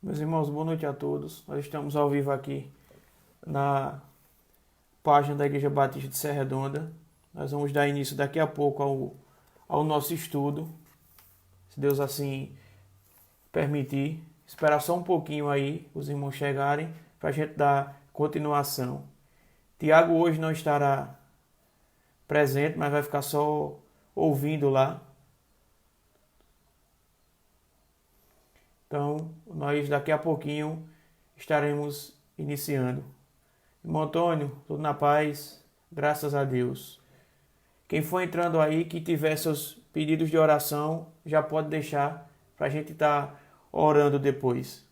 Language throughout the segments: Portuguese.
Meus irmãos, boa noite a todos. Nós estamos ao vivo aqui na página da Igreja Batista de Serra Redonda. Nós vamos dar início daqui a pouco ao nosso estudo, se Deus assim permitir. Esperar só um pouquinho aí, os irmãos chegarem, para a gente dar continuação. Tiago hoje não estará presente, mas vai ficar só ouvindo lá. Então, nós daqui a pouquinho estaremos iniciando. Irmão Antônio, tudo na paz, graças a Deus. Quem for entrando aí, que tiver seus pedidos de oração, já pode deixar para a gente estar orando depois.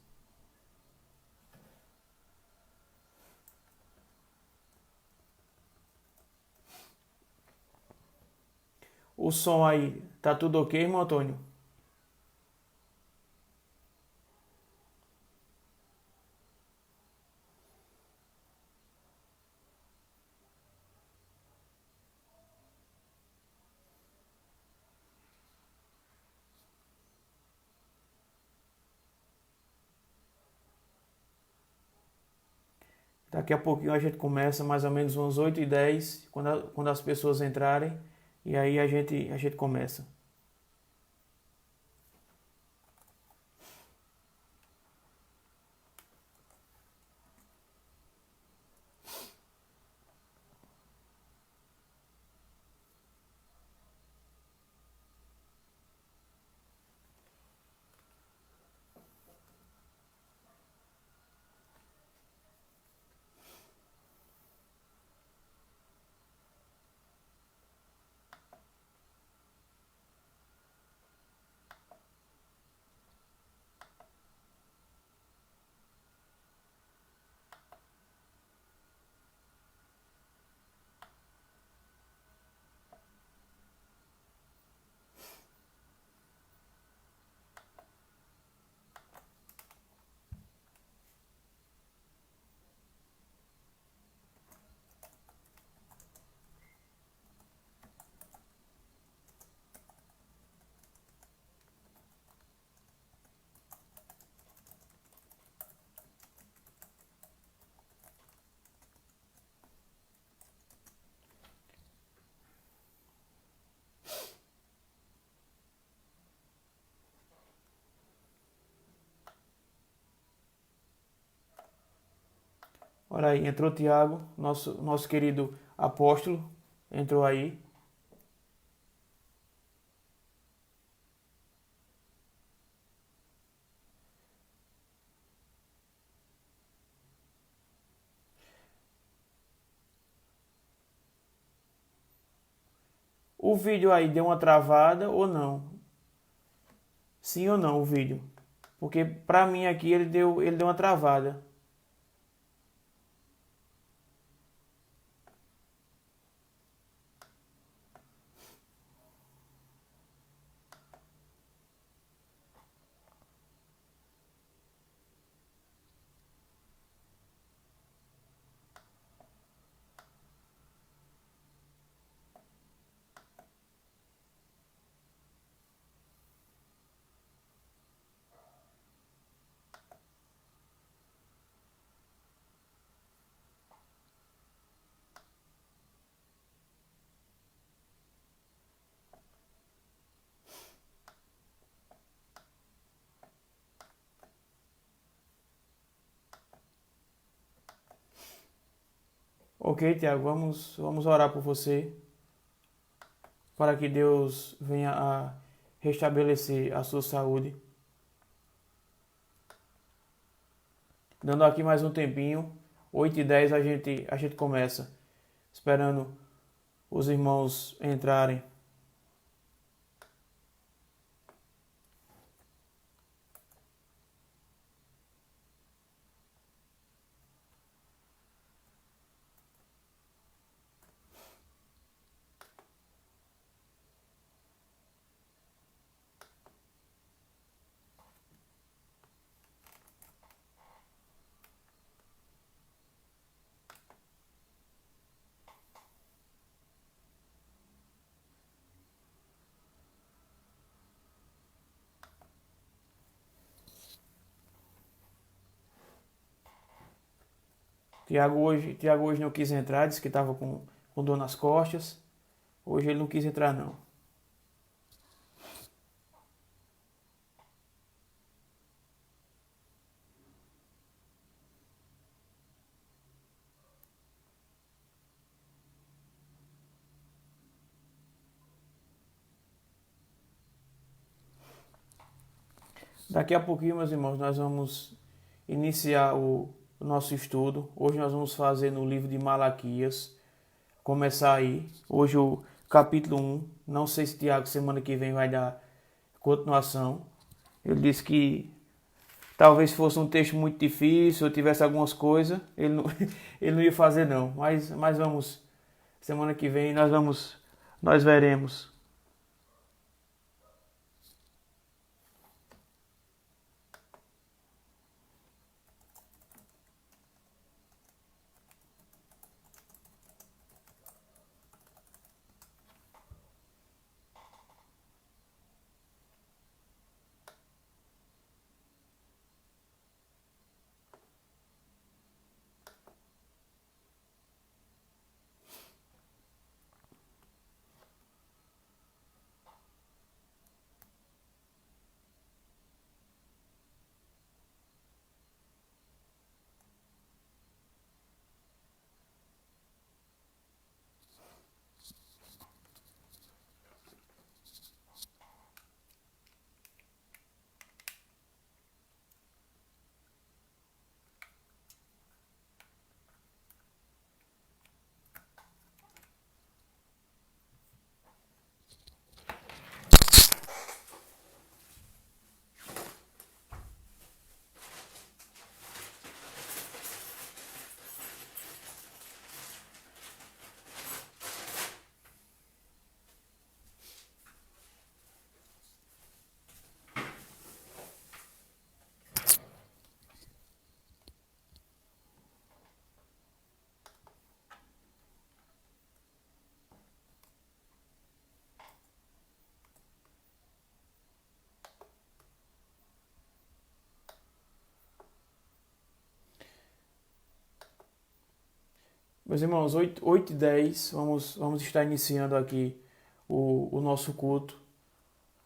O som aí, tá tudo ok, irmão Antônio? Daqui a pouquinho a gente começa, mais ou menos umas 8h10, quando as pessoas entrarem, e aí a gente começa. Olha aí, entrou o Tiago, nosso querido apóstolo, entrou aí. O vídeo aí deu uma travada ou não? Sim ou não o vídeo? Porque pra mim aqui ele deu uma travada. Ok, Tiago, vamos orar por você, para que Deus venha a restabelecer a sua saúde. Dando aqui mais um tempinho, 8h10 a gente começa, esperando os irmãos entrarem. Tiago hoje não quis entrar, disse que estava com dor nas costas. Hoje ele não quis entrar, não. Daqui a pouquinho, meus irmãos, nós vamos iniciar o nosso estudo. Hoje nós vamos fazer no livro de Malaquias. Começar aí. Hoje o capítulo 1. Não sei se Tiago semana que vem vai dar continuação. Ele disse que talvez fosse um texto muito difícil, ou tivesse algumas coisas, ele não ia fazer não. Mas vamos, semana que vem nós veremos. Meus irmãos, 8h10, vamos estar iniciando aqui o nosso culto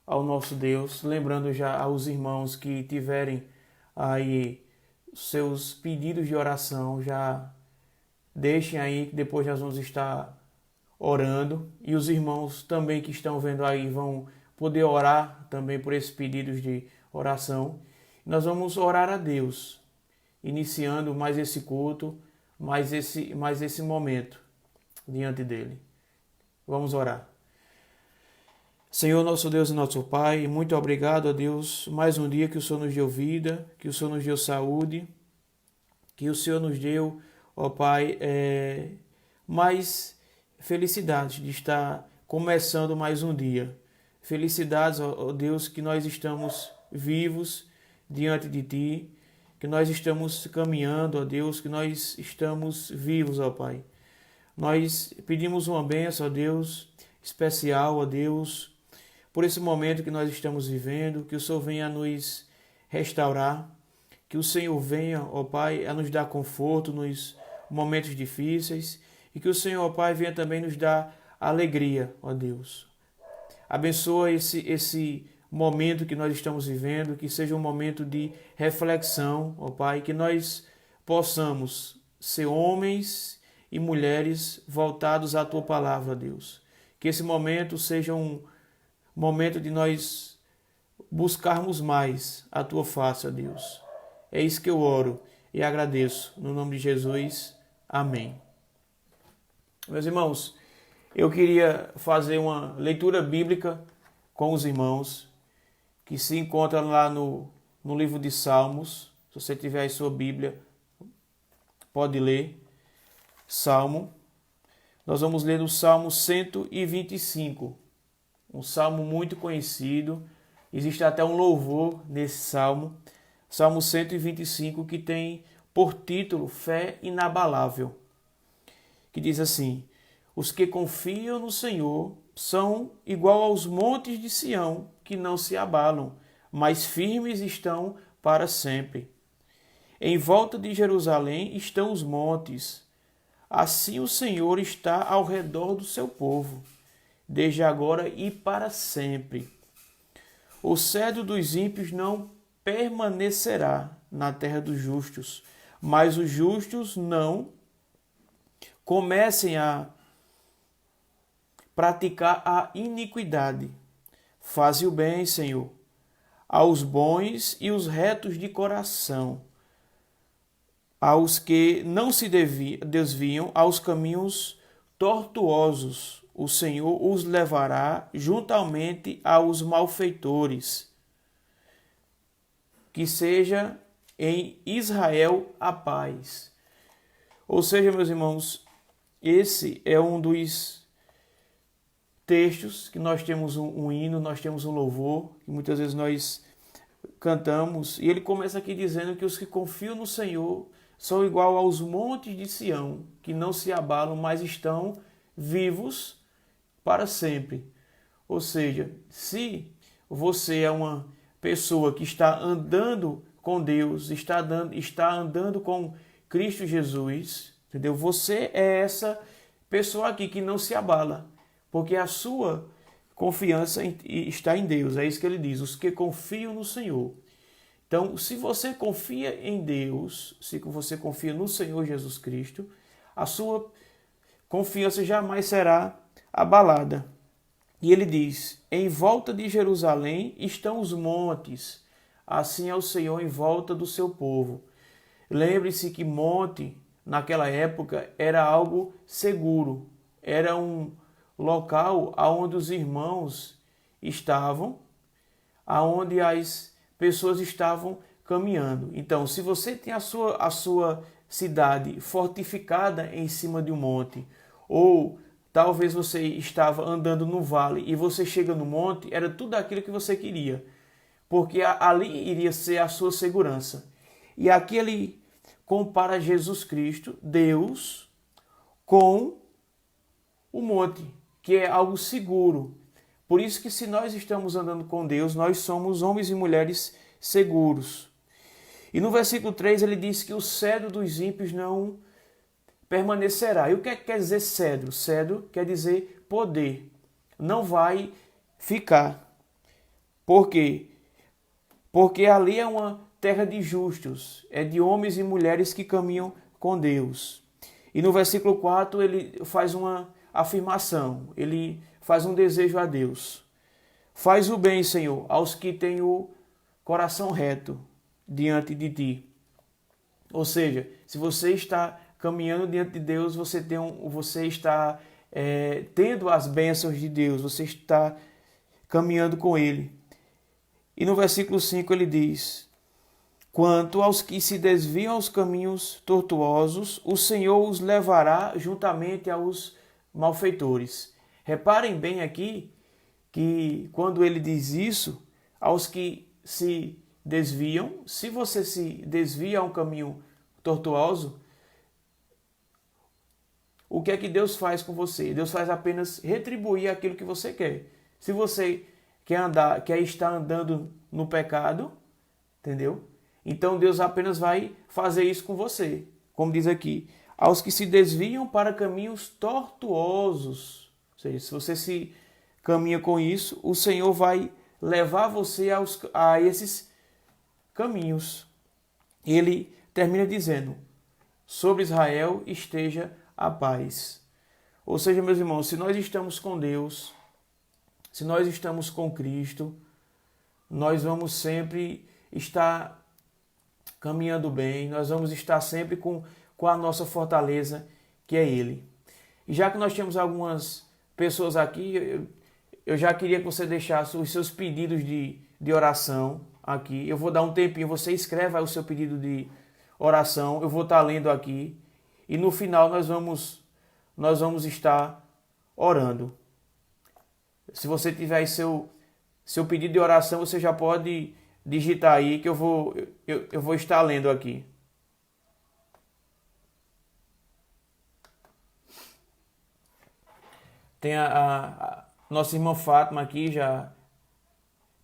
ao nosso Deus. Lembrando já aos irmãos que tiverem aí seus pedidos de oração, já deixem aí que depois nós vamos estar orando. E os irmãos também que estão vendo aí vão poder orar também por esses pedidos de oração. Nós vamos orar a Deus, iniciando mais esse culto, mais esse momento diante dele. Vamos orar. Senhor, nosso Deus e nosso Pai, muito obrigado a Deus, mais um dia que o Senhor nos deu vida, que o Senhor nos deu saúde, que o Senhor nos deu, ó Pai, mais felicidades de estar começando mais um dia. Felicidades, ó Deus, que nós estamos vivos diante de Ti, que nós estamos caminhando, ó Deus, que nós estamos vivos, ó Pai. Nós pedimos uma bênção, ó Deus, especial, ó Deus, por esse momento que nós estamos vivendo, que o Senhor venha nos restaurar, que o Senhor venha, ó Pai, a nos dar conforto nos momentos difíceis e que o Senhor, ó Pai, venha também nos dar alegria, ó Deus. Abençoa esse momento que nós estamos vivendo, que seja um momento de reflexão, ó Pai, que nós possamos ser homens e mulheres voltados à Tua palavra, ó Deus. Que esse momento seja um momento de nós buscarmos mais a Tua face, ó Deus. É isso que eu oro e agradeço. No nome de Jesus. Amém. Meus irmãos, eu queria fazer uma leitura bíblica com os irmãos, que se encontra lá no livro de Salmos. Se você tiver aí sua Bíblia, pode ler. Salmo. Nós vamos ler o Salmo 125. Um salmo muito conhecido. Existe até um louvor nesse salmo. Salmo 125, que tem por título Fé Inabalável. Que diz assim: os que confiam no Senhor são igual aos montes de Sião, que não se abalam, mas firmes estão para sempre. Em volta de Jerusalém estão os montes. Assim o Senhor está ao redor do seu povo, desde agora e para sempre. O cedro dos ímpios não permanecerá na terra dos justos, mas os justos não comecem a praticar a iniquidade. Faze o bem, Senhor, aos bons e os retos de coração, aos que não se desviam aos caminhos tortuosos. O Senhor os levará juntamente aos malfeitores. Que seja em Israel a paz. Ou seja, meus irmãos, esse é um dos textos que nós temos um hino, nós temos um louvor, que muitas vezes nós cantamos, e ele começa aqui dizendo que os que confiam no Senhor são igual aos montes de Sião, que não se abalam, mas estão vivos para sempre. Ou seja, se você é uma pessoa que está andando com Deus, está andando com Cristo Jesus, entendeu? Você é essa pessoa aqui que não se abala, porque a sua confiança está em Deus. É isso que ele diz, os que confiam no Senhor. Então, se você confia em Deus, se você confia no Senhor Jesus Cristo, a sua confiança jamais será abalada. E ele diz, em volta de Jerusalém estão os montes, assim é o Senhor em volta do seu povo. Lembre-se que monte, naquela época, era algo seguro, era um local onde os irmãos estavam, aonde as pessoas estavam caminhando. Então, se você tem a sua cidade fortificada em cima de um monte, ou talvez você estava andando no vale e você chega no monte, era tudo aquilo que você queria, porque ali iria ser a sua segurança. E aqui ele compara Jesus Cristo, Deus, com o monte, que é algo seguro. Por isso que se nós estamos andando com Deus, nós somos homens e mulheres seguros. E no versículo 3 ele diz que o cedro dos ímpios não permanecerá. E o que é que quer dizer cedro? Cedro quer dizer poder. Não vai ficar. Por quê? Porque ali é uma terra de justos, é de homens e mulheres que caminham com Deus. E no versículo 4 ele faz uma afirmação, ele faz um desejo a Deus. Faz o bem, Senhor, aos que têm o coração reto diante de ti. Ou seja, se você está caminhando diante de Deus, você está tendo as bênçãos de Deus, você está caminhando com Ele. E no versículo 5 ele diz, quanto aos que se desviam aos caminhos tortuosos, o Senhor os levará juntamente aos malfeitores. Reparem bem aqui que quando ele diz isso, aos que se desviam, se você se desvia a um caminho tortuoso, o que é que Deus faz com você? Deus faz apenas retribuir aquilo que você quer. Se você quer estar andando no pecado, entendeu? Então Deus apenas vai fazer isso com você. Como diz aqui, aos que se desviam para caminhos tortuosos. Ou seja, se você se caminha com isso, o Senhor vai levar você a esses caminhos. Ele termina dizendo, sobre Israel esteja a paz. Ou seja, meus irmãos, se nós estamos com Deus, se nós estamos com Cristo, nós vamos sempre estar caminhando bem, nós vamos estar sempre com a nossa fortaleza, que é Ele. E já que nós temos algumas pessoas aqui, eu já queria que você deixasse os seus pedidos de oração aqui. Eu vou dar um tempinho, você escreve aí o seu pedido de oração, eu vou estar lendo aqui. E no final nós vamos estar orando. Se você tiver aí seu pedido de oração, você já pode digitar aí que eu vou estar lendo aqui. Tem a nossa irmã Fátima aqui, já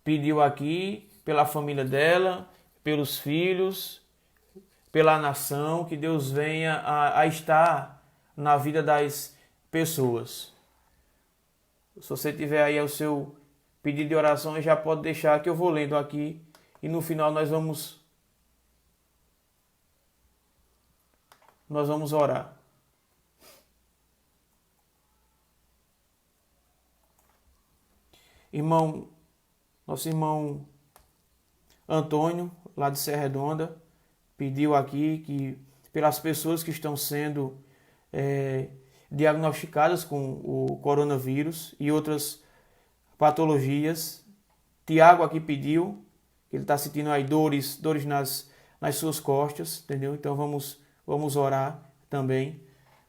pediu aqui pela família dela, pelos filhos, pela nação, que Deus venha a estar na vida das pessoas. Se você tiver aí o seu pedido de oração, já pode deixar que eu vou lendo aqui e no final nós vamos orar. Nosso irmão Antônio, lá de Serra Redonda, pediu aqui que pelas pessoas que estão sendo diagnosticadas com o coronavírus e outras patologias. Tiago aqui pediu, que ele está sentindo aí dores nas suas costas, entendeu? Então vamos orar também.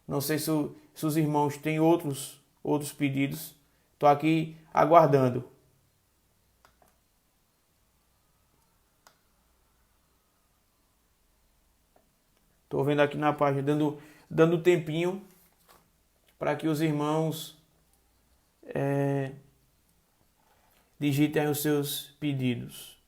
Não sei se os irmãos têm outros pedidos. Estou aqui aguardando. Estou vendo aqui na página, dando tempinho para que os irmãos digitem os seus pedidos.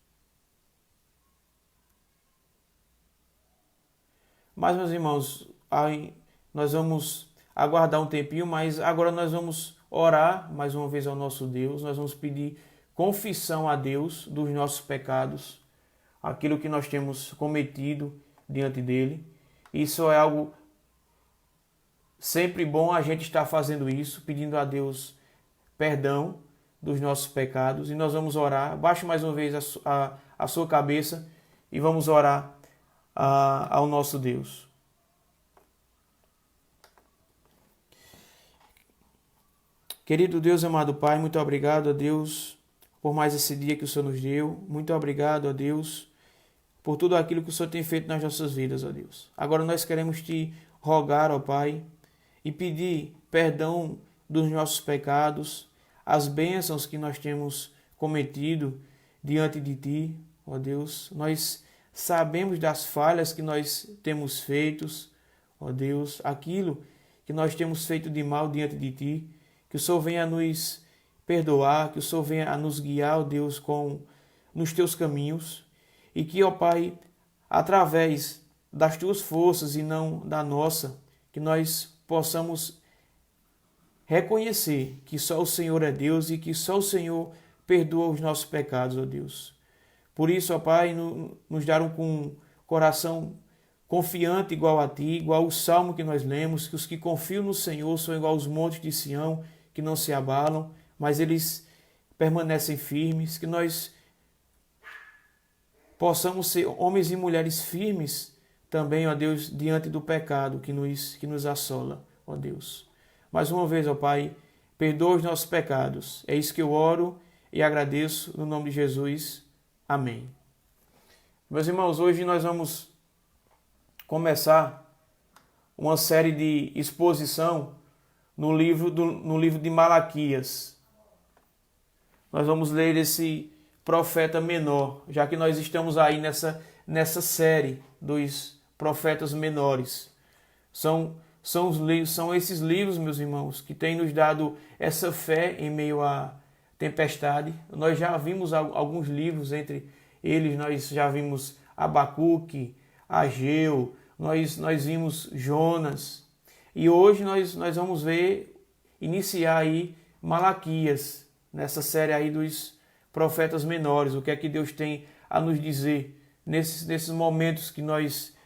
Mas, meus irmãos, aí nós vamos aguardar um tempinho, mas agora nós vamos orar mais uma vez ao nosso Deus. Nós vamos pedir confissão a Deus dos nossos pecados, aquilo que nós temos cometido diante dele. Isso é algo sempre bom a gente estar fazendo isso, pedindo a Deus perdão dos nossos pecados. E nós vamos orar. Baixe mais uma vez a sua cabeça e vamos orar ao nosso Deus. Querido Deus, amado Pai, muito obrigado a Deus por mais esse dia que o Senhor nos deu. Muito obrigado a Deus por tudo aquilo que o Senhor tem feito nas nossas vidas, ó Deus. Agora nós queremos te rogar, ó Pai, e pedir perdão dos nossos pecados, as bênçãos que nós temos cometido diante de Ti, ó Deus. Nós sabemos das falhas que nós temos feitos, ó Deus, aquilo que nós temos feito de mal diante de Ti, que o Senhor venha a nos perdoar, que o Senhor venha a nos guiar, ó Deus, nos Teus caminhos, e que, ó Pai, através das Tuas forças e não da nossa, que nós possamos reconhecer que só o Senhor é Deus e que só o Senhor perdoa os nossos pecados, ó Deus. Por isso, ó Pai, nos dar um coração confiante igual a Ti, igual o Salmo que nós lemos, que os que confiam no Senhor são igual aos montes de Sião, que não se abalam, mas eles permanecem firmes, que nós possamos ser homens e mulheres firmes também, ó Deus, diante do pecado que nos assola, ó Deus. Mais uma vez, ó Pai, perdoa os nossos pecados. É isso que eu oro e agradeço no nome de Jesus. Amém. Meus irmãos, hoje nós vamos começar uma série de exposição no livro de Malaquias. Nós vamos ler esse profeta menor, já que nós estamos aí nessa série dos profetas menores. São esses livros, meus irmãos, que têm nos dado essa fé em meio à tempestade. Nós já vimos alguns livros, entre eles nós já vimos Abacuque, Ageu, nós vimos Jonas. E hoje nós vamos iniciar aí Malaquias, nessa série aí dos profetas menores. O que é que Deus tem a nos dizer nesses momentos que nós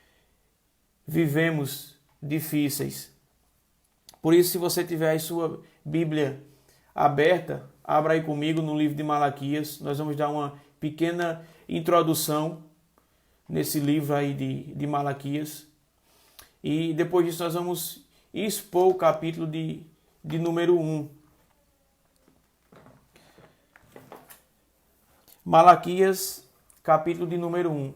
vivemos difíceis. Por isso, se você tiver a sua Bíblia aberta, abra aí comigo no livro de Malaquias. Nós vamos dar uma pequena introdução nesse livro aí de Malaquias. E depois disso nós vamos expor o capítulo de número 1. Malaquias, capítulo de número 1.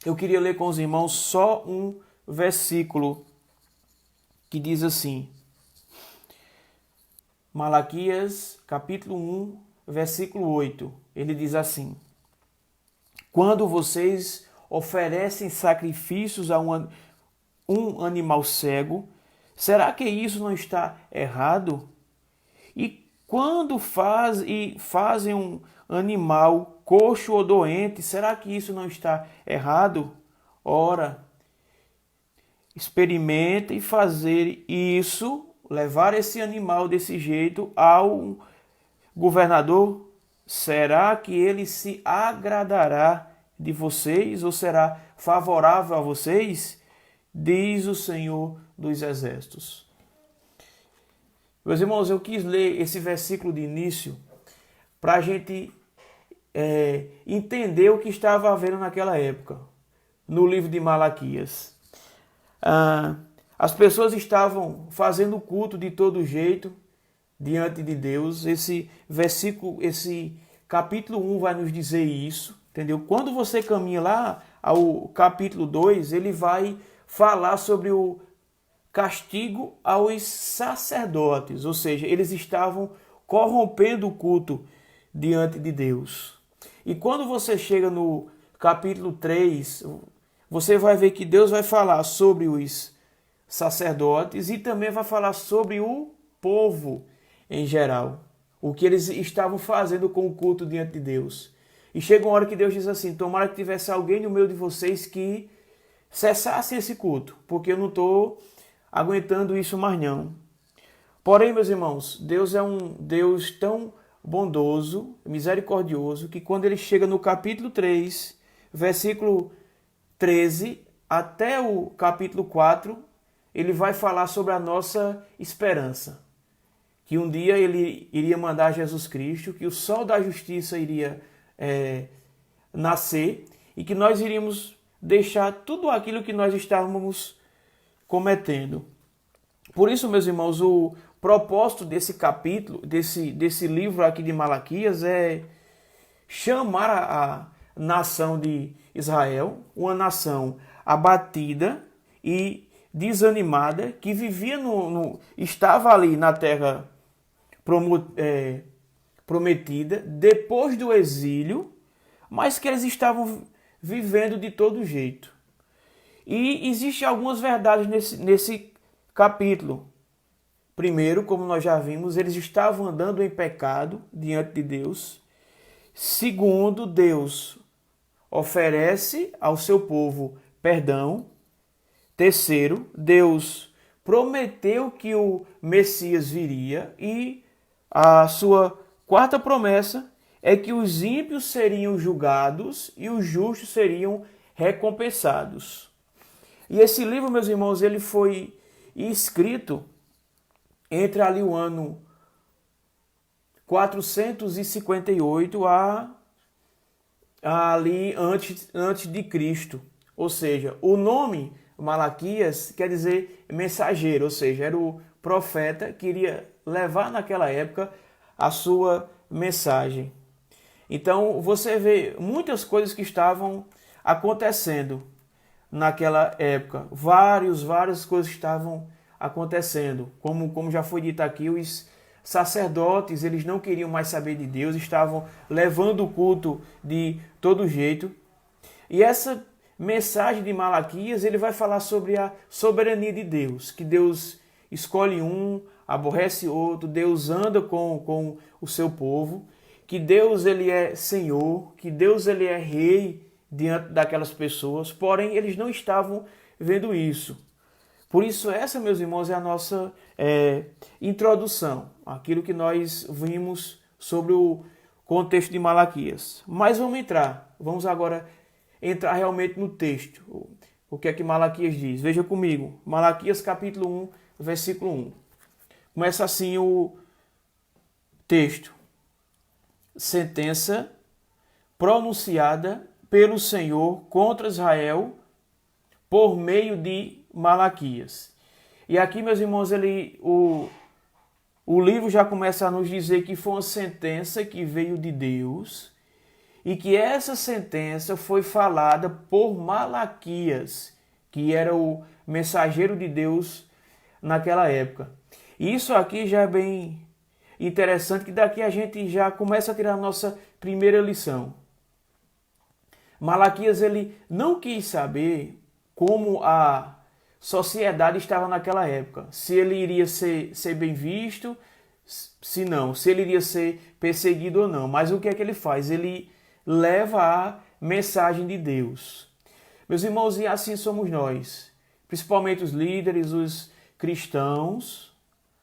Eu queria ler com os irmãos só um versículo que diz assim. Malaquias, capítulo 1, versículo 8. Ele diz assim: quando vocês oferecem sacrifícios a um animal cego, será que isso não está errado? E quando fazem um animal coxo ou doente, será que isso não está errado? ora, experimentem fazer isso, levar esse animal desse jeito ao governador. Será que ele se agradará de vocês ou será favorável a vocês? Diz o Senhor dos Exércitos. Meus irmãos, eu quis ler esse versículo de início para a gente entender o que estava havendo naquela época, no livro de Malaquias. As pessoas estavam fazendo culto de todo jeito diante de Deus. Esse versículo, esse capítulo 1 vai nos dizer isso, entendeu? Quando você caminha lá ao capítulo 2, ele vai falar sobre o castigo aos sacerdotes, ou seja, eles estavam corrompendo o culto diante de Deus. E quando você chega no capítulo 3, você vai ver que Deus vai falar sobre os sacerdotes e também vai falar sobre o povo em geral, o que eles estavam fazendo com o culto diante de Deus. E chega uma hora que Deus diz assim: tomara que tivesse alguém no meio de vocês que cessasse esse culto, porque eu não estou aguentando isso mais não. Porém, meus irmãos, Deus é um Deus tão bondoso, misericordioso, que quando ele chega no capítulo 3, versículo 13, até o capítulo 4, ele vai falar sobre a nossa esperança. Que um dia ele iria mandar Jesus Cristo, que o sol da justiça iria nascer e que nós iríamos deixar tudo aquilo que nós estávamos cometendo. Por isso, meus irmãos, o propósito desse capítulo, desse livro aqui de Malaquias é chamar a nação de Israel, uma nação abatida e desanimada, que vivia estava ali na terra prometida, depois do exílio, mas que eles estavam vivendo de todo jeito. E existem algumas verdades nesse capítulo. Primeiro, como nós já vimos, eles estavam andando em pecado diante de Deus. Segundo, Deus oferece ao seu povo perdão. Terceiro, Deus prometeu que o Messias viria. E a sua quarta promessa é que os ímpios seriam julgados e os justos seriam recompensados. E esse livro, meus irmãos, ele foi escrito entre ali o ano 458 ali antes de Cristo. Ou seja, o nome Malaquias quer dizer mensageiro, ou seja, era o profeta que iria levar naquela época a sua mensagem. Então você vê muitas coisas que estavam acontecendo naquela época. Várias coisas estavam acontecendo. Como já foi dito aqui, os sacerdotes, eles não queriam mais saber de Deus, estavam levando o culto de todo jeito. E essa mensagem de Malaquias, ele vai falar sobre a soberania de Deus, que Deus escolhe um, aborrece outro, Deus anda com o seu povo, que Deus ele é Senhor, que Deus ele é Rei diante daquelas pessoas, porém eles não estavam vendo isso. Por isso essa, meus irmãos, é a nossa introdução, aquilo que nós vimos sobre o contexto de Malaquias. Mas vamos agora entrar realmente no texto. O que é que Malaquias diz? Veja comigo, Malaquias capítulo 1, versículo 1. Começa assim o texto. Sentença pronunciada pelo Senhor contra Israel por meio de Malaquias. E aqui, meus irmãos, o livro já começa a nos dizer que foi uma sentença que veio de Deus e que essa sentença foi falada por Malaquias, que era o mensageiro de Deus naquela época. E isso aqui já é bem interessante, que daqui a gente já começa a tirar a nossa primeira lição. Malaquias ele não quis saber como a sociedade estava naquela época, se ele iria ser bem visto, se ele iria ser perseguido ou não. Mas o que é que ele faz? Ele leva a mensagem de Deus. Meus irmãos, e assim somos nós, principalmente os líderes, os cristãos,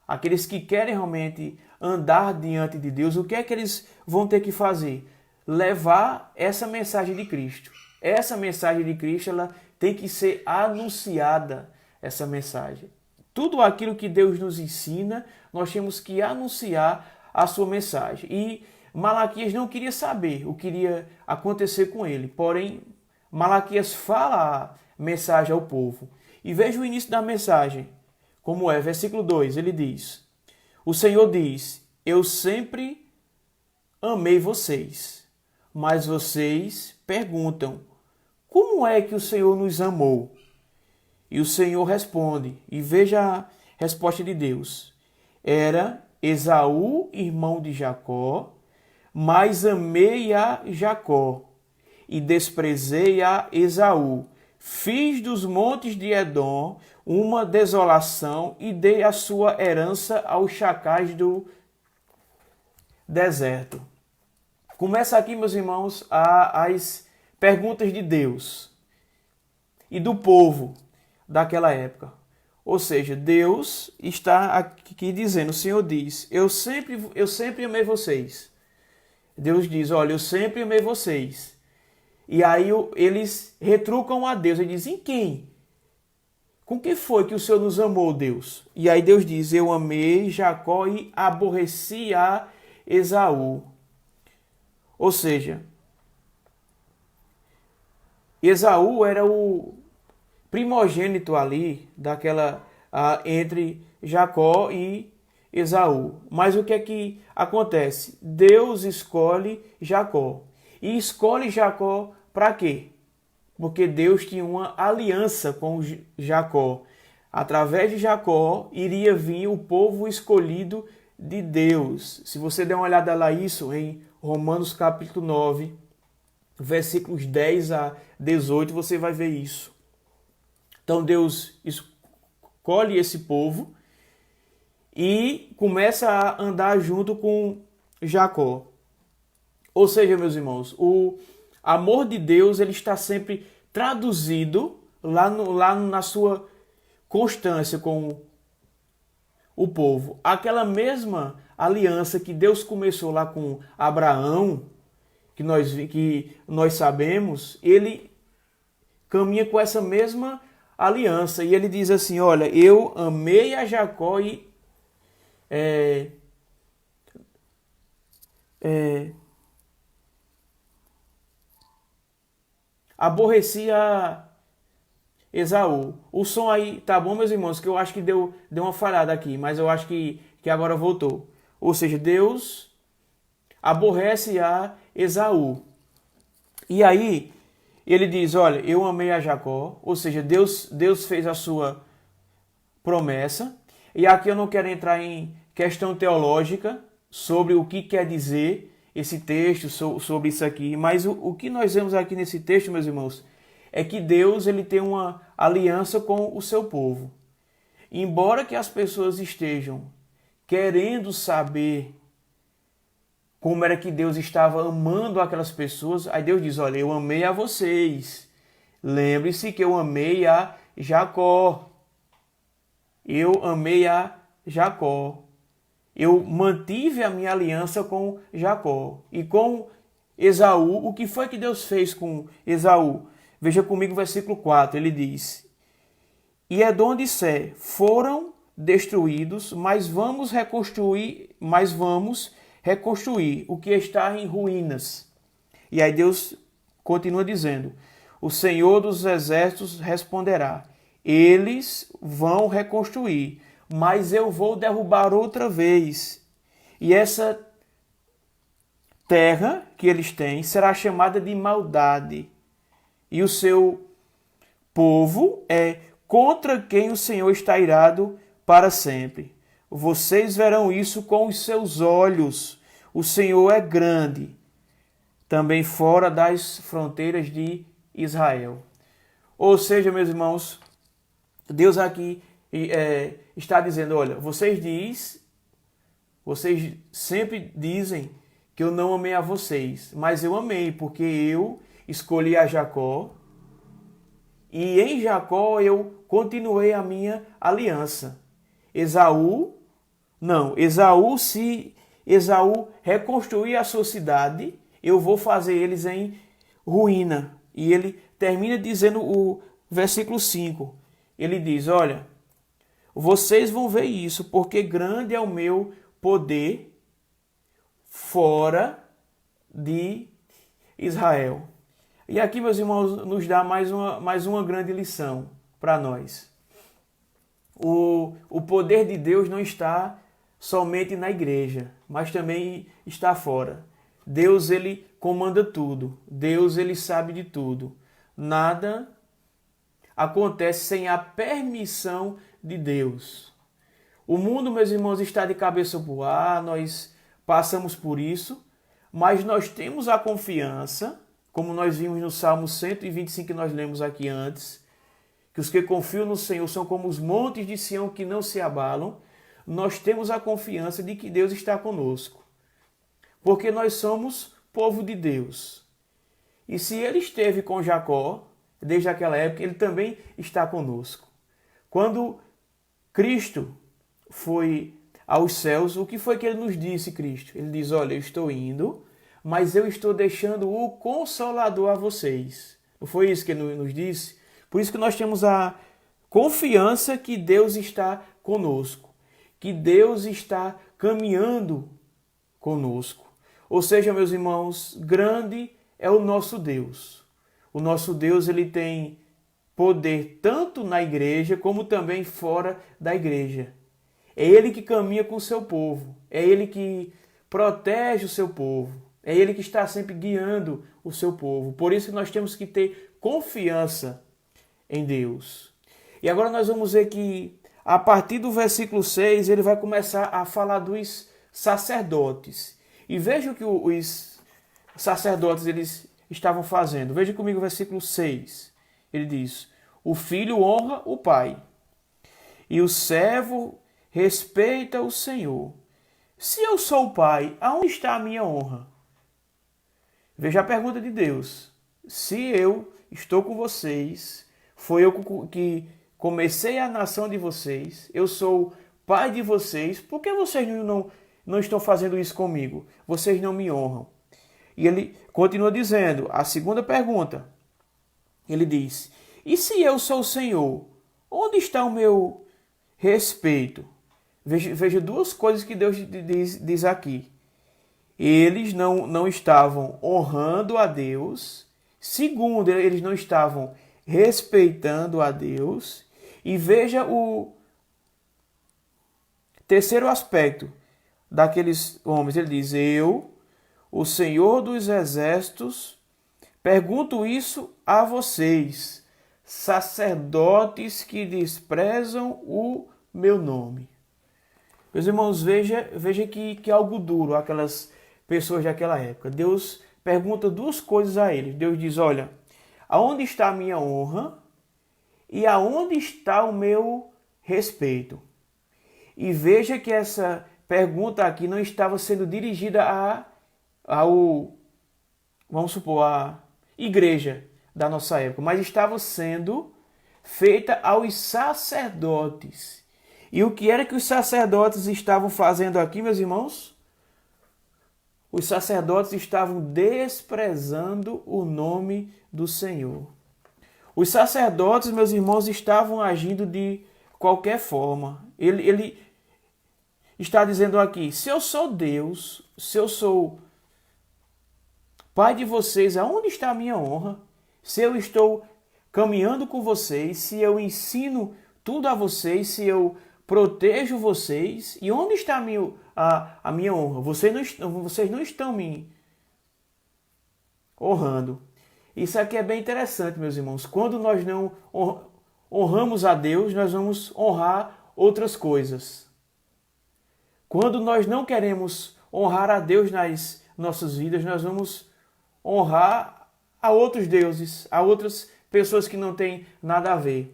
aqueles que querem realmente andar diante de Deus. O que é que eles vão ter que fazer? Levar essa mensagem de Cristo. Essa mensagem de Cristo, ela tem que ser anunciada, essa mensagem. Tudo aquilo que Deus nos ensina, nós temos que anunciar a sua mensagem. E Malaquias não queria saber o que iria acontecer com ele, porém Malaquias fala a mensagem ao povo. E veja o início da mensagem, como é, versículo 2, ele diz: o Senhor diz, eu sempre amei vocês, mas vocês perguntam, como é que o Senhor nos amou? E o Senhor responde, e veja a resposta de Deus. Era Esaú, irmão de Jacó, mas amei a Jacó e desprezei a Esaú. Fiz dos montes de Edom uma desolação e dei a sua herança aos chacais do deserto. Começa aqui, meus irmãos, as perguntas de Deus e do povo daquela época. Ou seja, Deus está aqui dizendo, o Senhor diz, eu sempre amei vocês. Deus diz, olha, eu sempre amei vocês. E aí eles retrucam a Deus e dizem, em quem? Com que foi que o Senhor nos amou, Deus? E aí Deus diz, eu amei Jacó e aborreci a Esaú. Ou seja, Esaú era o primogênito ali entre Jacó e Esaú. Mas o que é que acontece? Deus escolhe Jacó. E escolhe Jacó para quê? Porque Deus tinha uma aliança com Jacó. Através de Jacó iria vir o povo escolhido de Deus. Se você der uma olhada lá isso em Romanos capítulo 9, versículos 10 a 18, você vai ver isso. Então Deus escolhe esse povo e começa a andar junto com Jacó. Ou seja, meus irmãos, o amor de Deus ele está sempre traduzido lá na sua constância com o povo. Aquela mesma aliança que Deus começou lá com Abraão, que nós sabemos, ele caminha com essa mesma aliança. E ele diz assim, olha, eu amei a Jacó e aborreci a Esaú. O som aí tá bom, meus irmãos, que eu acho que deu uma falhada aqui, mas eu acho que agora voltou. Ou seja, Deus aborrece a Esaú. E aí ele diz, olha, eu amei a Jacó, ou seja, Deus fez a sua promessa. E aqui eu não quero entrar em questão teológica sobre o que quer dizer esse texto, sobre isso aqui, mas o que nós vemos aqui nesse texto, meus irmãos, é que Deus ele tem uma aliança com o seu povo. Embora que as pessoas estejam querendo saber como era que Deus estava amando aquelas pessoas, aí Deus diz, olha, eu amei a vocês. Lembre-se que eu amei a Jacó. Eu amei a Jacó. Eu mantive a minha aliança com Jacó. E com Esaú, o que foi que Deus fez com Esaú? Veja comigo o versículo 4, ele diz, e Edom e Sé foram destruídos, mas vamos reconstruir o que está em ruínas. E aí Deus continua dizendo, o Senhor dos Exércitos responderá, eles vão reconstruir, mas eu vou derrubar outra vez. E essa terra que eles têm será chamada de maldade. E o seu povo é contra quem o Senhor está irado para sempre. Vocês verão isso com os seus olhos. O Senhor é grande, também fora das fronteiras de Israel. Ou seja, meus irmãos, Deus aqui está dizendo, olha, vocês sempre dizem que eu não amei a vocês, mas eu amei, porque eu escolhi a Jacó e em Jacó eu continuei a minha aliança. Se Esaú reconstruir a sua cidade, eu vou fazer eles em ruína. E ele termina dizendo o versículo 5. Ele diz, olha, vocês vão ver isso, porque grande é o meu poder fora de Israel. E aqui, meus irmãos, nos dá mais uma grande lição para nós. O poder de Deus não está somente na igreja, mas também está fora. Deus, ele comanda tudo. Deus, ele sabe de tudo. Nada acontece sem a permissão de Deus. O mundo, meus irmãos, está de cabeça para o ar, nós passamos por isso, mas nós temos a confiança, como nós vimos no Salmo 125 que nós lemos aqui antes, que os que confiam no Senhor são como os montes de Sião que não se abalam. Nós temos a confiança de que Deus está conosco, porque nós somos povo de Deus. E se ele esteve com Jacó, desde aquela época, ele também está conosco. Quando Cristo foi aos céus, o que foi que ele nos disse, Cristo? Ele diz, olha, eu estou indo, mas eu estou deixando o Consolador a vocês. Não foi isso que ele nos disse? Por isso que nós temos a confiança que Deus está conosco, que Deus está caminhando conosco. Ou seja, meus irmãos, grande é o nosso Deus. O nosso Deus, ele tem poder tanto na igreja como também fora da igreja. É Ele que caminha com o seu povo. É Ele que protege o seu povo. É Ele que está sempre guiando o seu povo. Por isso que nós temos que ter confiança em Deus. E agora nós vamos ver que a partir do versículo 6 ele vai começar a falar dos sacerdotes. E veja o que os sacerdotes eles estavam fazendo. Veja comigo o versículo 6. Ele diz, o filho honra o pai e o servo respeita o Senhor. Se eu sou o pai, aonde está a minha honra? Veja a pergunta de Deus. Se eu estou com vocês, foi eu que comecei a nação de vocês, eu sou pai de vocês, por que vocês não estão fazendo isso comigo? Vocês não me honram. E ele continua dizendo, a segunda pergunta, ele diz, e se eu sou o Senhor, onde está o meu respeito? Veja duas coisas que Deus diz aqui. Eles não estavam honrando a Deus. Segundo, eles não estavam respeitando a Deus. E veja o terceiro aspecto daqueles homens. Ele diz, eu, o Senhor dos Exércitos, pergunto isso a vocês, sacerdotes que desprezam o meu nome. Meus irmãos, veja que algo duro aquelas pessoas daquela época. Deus pergunta duas coisas a eles. Deus diz, olha, aonde está a minha honra e aonde está o meu respeito? E veja que essa pergunta aqui não estava sendo dirigida vamos supor, à igreja da nossa época, mas estava sendo feita aos sacerdotes. E o que era que os sacerdotes estavam fazendo aqui, meus irmãos? Os sacerdotes estavam desprezando o nome do Senhor. Os sacerdotes, meus irmãos, estavam agindo de qualquer forma. Ele está dizendo aqui, se eu sou Deus, se eu sou pai de vocês, aonde está a minha honra? Se eu estou caminhando com vocês, se eu ensino tudo a vocês, se eu protejo vocês, e onde está a minha honra? Vocês não estão me honrando. Isso aqui é bem interessante, meus irmãos. Quando nós não honramos a Deus, nós vamos honrar outras coisas. Quando nós não queremos honrar a Deus nas nossas vidas, nós vamos honrar a outros deuses, a outras pessoas que não têm nada a ver.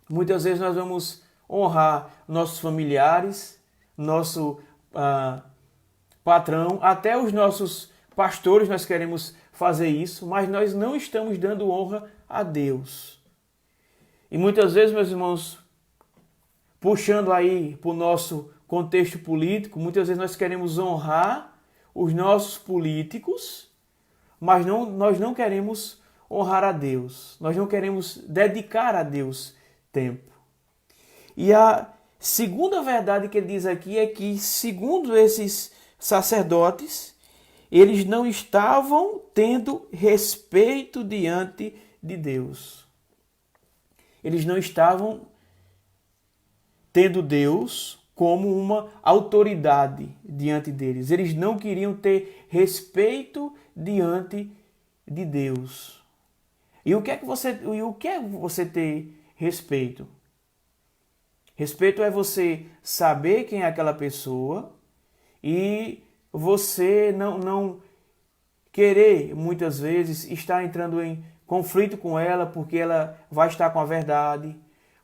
Muitas vezes nós vamos honrar nossos familiares, nosso patrão, até os nossos pastores nós queremos fazer isso, mas nós não estamos dando honra a Deus. E muitas vezes, meus irmãos, puxando aí para o nosso contexto político, muitas vezes nós queremos honrar os nossos políticos, mas nós não queremos honrar a Deus. Nós não queremos dedicar a Deus tempo. E a segunda verdade que ele diz aqui é que, segundo esses sacerdotes, eles não estavam tendo respeito diante de Deus. Eles não estavam tendo Deus como uma autoridade diante deles. Eles não queriam ter respeito diante de Deus. E o que é você ter respeito? Respeito é você saber quem é aquela pessoa e você não querer, muitas vezes, estar entrando em conflito com ela porque ela vai estar com a verdade,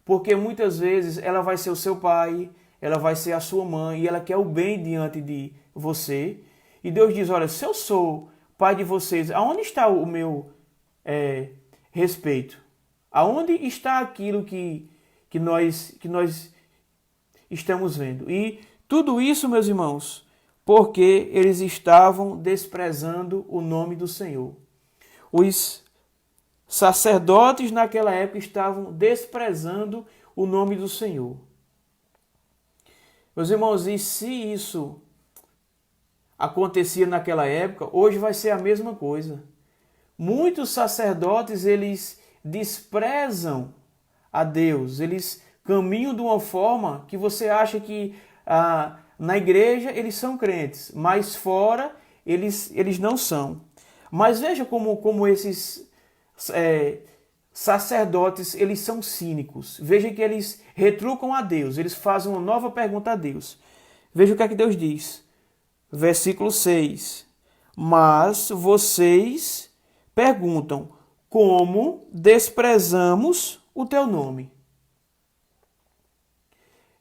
porque muitas vezes ela vai ser o seu pai, ela vai ser a sua mãe e ela quer o bem diante de você. E Deus diz, olha, se eu sou pai de vocês, aonde está o meu respeito? Aonde está aquilo que nós estamos vendo? E tudo isso, meus irmãos, porque eles estavam desprezando o nome do Senhor. Os sacerdotes naquela época estavam desprezando o nome do Senhor. Meus irmãos, e se isso acontecia naquela época, hoje vai ser a mesma coisa. Muitos sacerdotes, eles desprezam a Deus, eles caminham de uma forma que você acha que na igreja eles são crentes, mas fora eles não são. Mas veja como esses sacerdotes, eles são cínicos. Veja que eles retrucam a Deus, eles fazem uma nova pergunta a Deus. Veja o que é que Deus diz. Versículo 6. Mas vocês perguntam, como desprezamos o teu nome?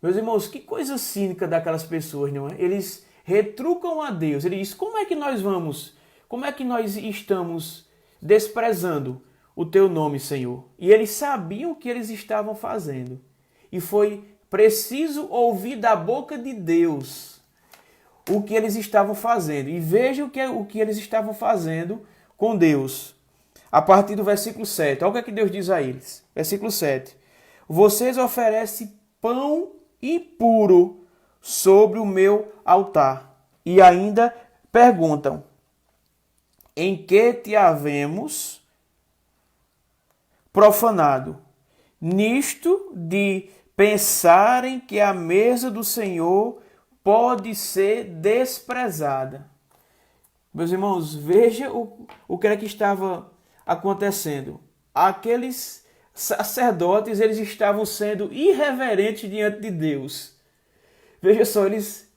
Meus irmãos, que coisa cínica daquelas pessoas, não é? Eles retrucam a Deus. Ele diz, como é que nós estamos desprezando o teu nome, Senhor? E eles sabiam o que eles estavam fazendo. E foi preciso ouvir da boca de Deus o que eles estavam fazendo. E veja o que eles estavam fazendo com Deus. A partir do versículo 7. Olha o que é que Deus diz a eles. Versículo 7. Vocês oferecem pão impuro sobre o meu altar. E ainda perguntam, em que te havemos profanado? Nisto de pensarem que a mesa do Senhor pode ser desprezada. Meus irmãos, veja o que era que estava acontecendo. Aqueles sacerdotes, eles estavam sendo irreverentes diante de Deus. Veja só, eles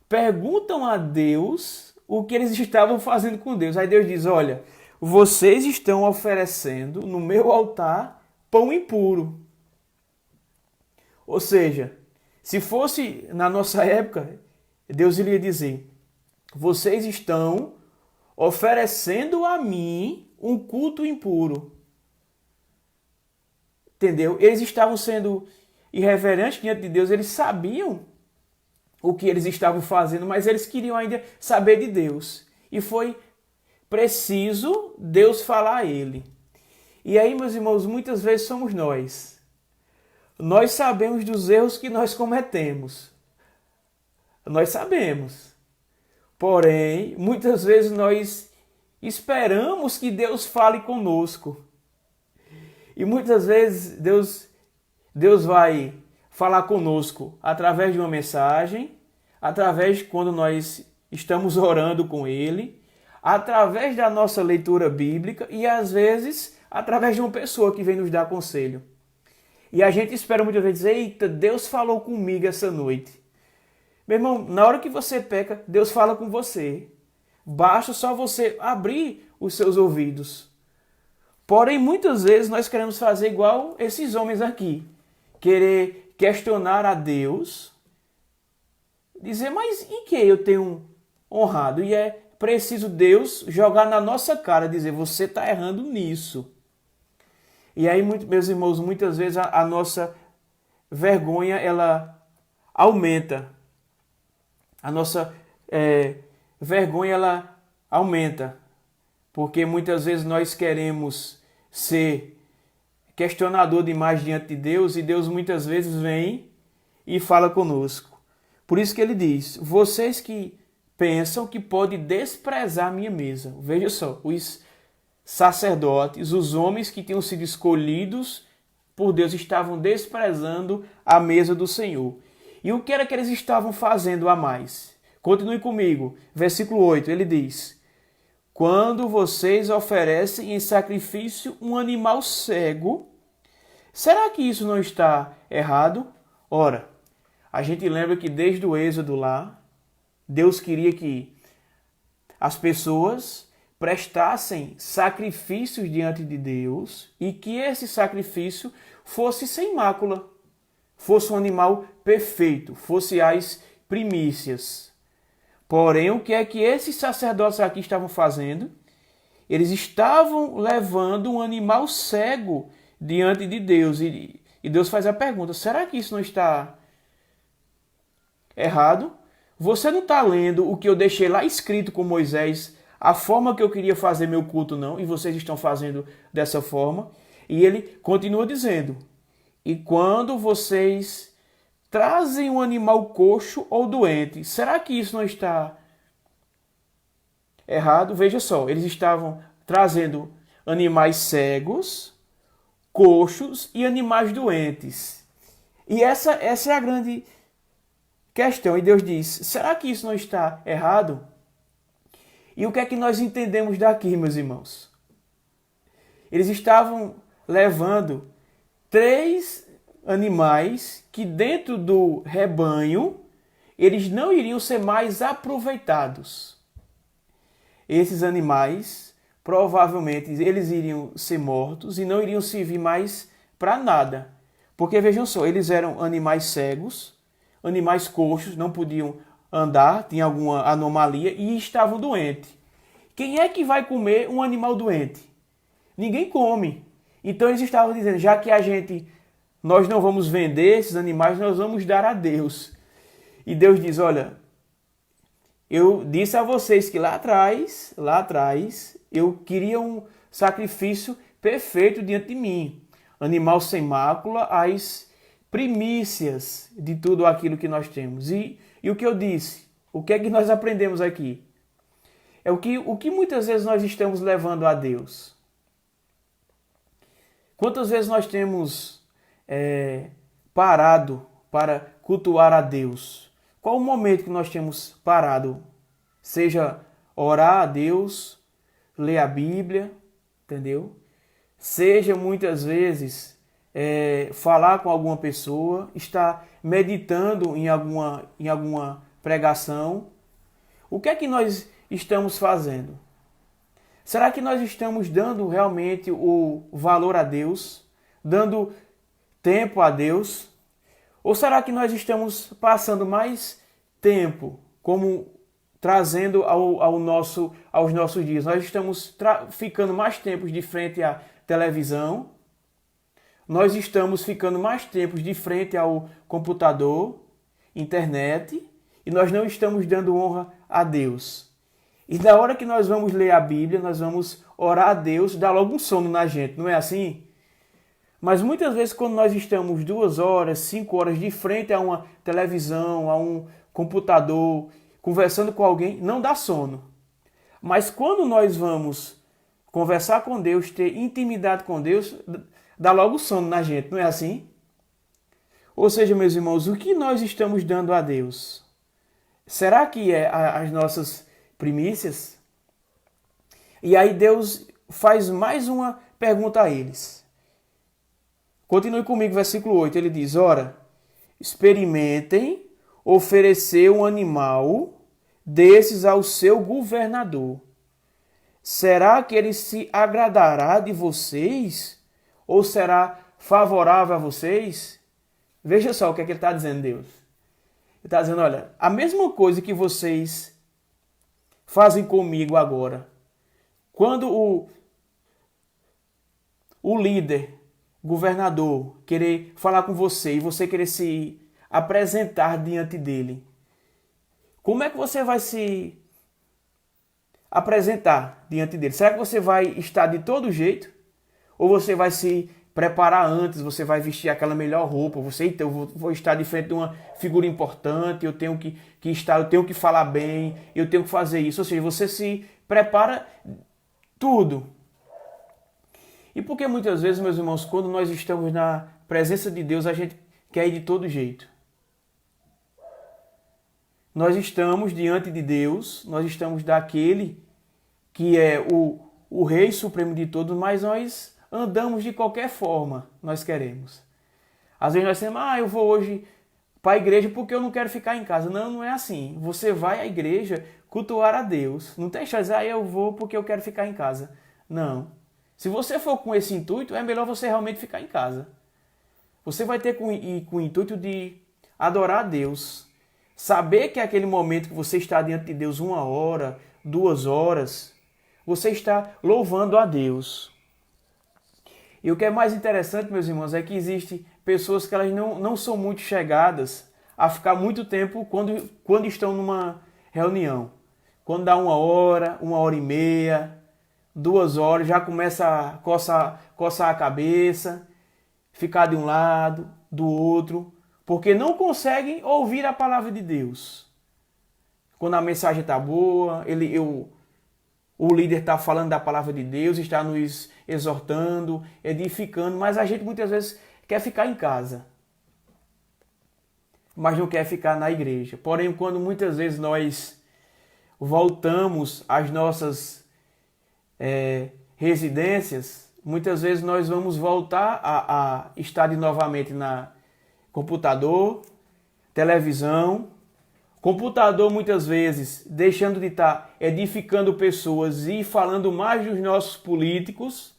perguntam a Deus o que eles estavam fazendo com Deus. Aí Deus diz, olha, vocês estão oferecendo no meu altar pão impuro. Ou seja, se fosse na nossa época, Deus iria dizer, vocês estão oferecendo a mim um culto impuro. Entendeu? Eles estavam sendo irreverentes diante de Deus, eles sabiam o que eles estavam fazendo, mas eles queriam ainda saber de Deus. E foi preciso Deus falar a ele. E aí, meus irmãos, muitas vezes somos nós. Nós sabemos dos erros que nós cometemos. Nós sabemos. Porém, muitas vezes nós esperamos que Deus fale conosco. E muitas vezes Deus vai falar conosco através de uma mensagem, através de quando nós estamos orando com Ele, através da nossa leitura bíblica e às vezes através de uma pessoa que vem nos dar conselho. E a gente espera muitas vezes, eita, Deus falou comigo essa noite. Meu irmão, na hora que você peca, Deus fala com você. Basta só você abrir os seus ouvidos. Porém, muitas vezes nós queremos fazer igual esses homens aqui. Querer questionar a Deus. Dizer, mas em que eu tenho honrado? E é preciso Deus jogar na nossa cara, dizer, você está errando nisso. E aí, meus irmãos, muitas vezes a nossa vergonha, ela aumenta. A nossa vergonha, ela aumenta. Porque muitas vezes nós queremos ser questionador demais diante de Deus, e Deus muitas vezes vem e fala conosco. Por isso que ele diz: vocês que pensam que pode desprezar a minha mesa. Veja só, os sacerdotes, os homens que tinham sido escolhidos por Deus, estavam desprezando a mesa do Senhor. E o que era que eles estavam fazendo a mais? Continue comigo. Versículo 8, ele diz: quando vocês oferecem em sacrifício um animal cego, será que isso não está errado? Ora, a gente lembra que desde o Êxodo lá, Deus queria que as pessoas prestassem sacrifícios diante de Deus e que esse sacrifício fosse sem mácula, fosse um animal perfeito, fosse as primícias. Porém, o que é que esses sacerdotes aqui estavam fazendo? Eles estavam levando um animal cego diante de Deus. E Deus faz a pergunta: será que isso não está errado? Você não está lendo o que eu deixei lá escrito com Moisés, a forma que eu queria fazer meu culto, não? E vocês estão fazendo dessa forma. E ele continua dizendo: e quando vocês trazem um animal coxo ou doente, será que isso não está errado? Veja só, eles estavam trazendo animais cegos, coxos e animais doentes. E essa é a grande questão. E Deus diz: será que isso não está errado? E o que é que nós entendemos daqui, meus irmãos? Eles estavam levando 3 animais que dentro do rebanho eles não iriam ser mais aproveitados. Esses animais, provavelmente, eles iriam ser mortos e não iriam servir mais para nada. Porque vejam só, eles eram animais cegos, animais coxos, não podiam andar, tinham alguma anomalia e estavam doentes. Quem é que vai comer um animal doente? Ninguém come. Então eles estavam dizendo: já que nós não vamos vender esses animais, nós vamos dar a Deus. E Deus diz: olha, eu disse a vocês que lá atrás, eu queria um sacrifício perfeito diante de mim. Animal sem mácula, as primícias de tudo aquilo que nós temos. E o que eu disse? O que é que nós aprendemos aqui? É o que muitas vezes nós estamos levando a Deus. Quantas vezes nós temos parado para cultuar a Deus? Qual o momento que nós temos parado? Seja orar a Deus, ler a Bíblia, entendeu? Seja muitas vezes falar com alguma pessoa, estar meditando em alguma pregação. O que é que nós estamos fazendo? Será que nós estamos dando realmente o valor a Deus? Dando tempo a Deus? Ou será que nós estamos passando mais tempo como trazendo aos nossos dias? Nós estamos ficando mais tempos de frente à televisão, nós estamos ficando mais tempos de frente ao computador, internet, e nós não estamos dando honra a Deus. E na hora que nós vamos ler a Bíblia, nós vamos orar a Deus, dá logo um sono na gente, não é assim? Mas muitas vezes quando nós estamos 2 horas, 5 horas de frente a uma televisão, a um computador, conversando com alguém, não dá sono. Mas quando nós vamos conversar com Deus, ter intimidade com Deus, dá logo sono na gente, não é assim? Ou seja, meus irmãos, o que nós estamos dando a Deus? Será que é as nossas primícias? E aí Deus faz mais uma pergunta a eles. Continue comigo, versículo 8. Ele diz: ora, experimentem oferecer um animal desses ao seu governador. Será que ele se agradará de vocês? Ou será favorável a vocês? Veja só o que é que ele está dizendo, Deus. Ele está dizendo: olha, a mesma coisa que vocês fazem comigo agora, quando o líder governador querer falar com você e você querer se apresentar diante dele, como é que você vai se apresentar diante dele? Será que você vai estar de todo jeito? Ou você vai se preparar antes, você vai vestir aquela melhor roupa, então, eu vou estar de frente de uma figura importante, eu tenho que estar, eu tenho que falar bem, eu tenho que fazer isso. Ou seja, você se prepara tudo. E porque muitas vezes, meus irmãos, quando nós estamos na presença de Deus, a gente quer ir de todo jeito. Nós estamos diante de Deus, nós estamos daquele que é o Rei Supremo de todos, mas nós andamos de qualquer forma nós queremos. Às vezes nós dizemos, eu vou hoje para a igreja porque eu não quero ficar em casa. Não, não é assim. Você vai à igreja cultuar a Deus. Não tem chance, eu vou porque eu quero ficar em casa. Não. Se você for com esse intuito, é melhor você realmente ficar em casa. Você vai ter com o intuito de adorar a Deus. Saber que é aquele momento que você está diante de Deus 1 hora, 2 horas, você está louvando a Deus. E o que é mais interessante, meus irmãos, é que existem pessoas que elas não são muito chegadas a ficar muito tempo quando estão numa reunião. Quando dá 1 hora, 1h30, 2 horas, já começa a coçar a cabeça, ficar de um lado, do outro, porque não conseguem ouvir a palavra de Deus. Quando a mensagem está boa, o líder está falando da palavra de Deus, está nos exortando, edificando, mas a gente muitas vezes quer ficar em casa, mas não quer ficar na igreja. Porém, quando muitas vezes nós voltamos às nossas residências, muitas vezes nós vamos voltar a estar novamente na computador, televisão, computador muitas vezes deixando de estar edificando pessoas e falando mais dos nossos políticos.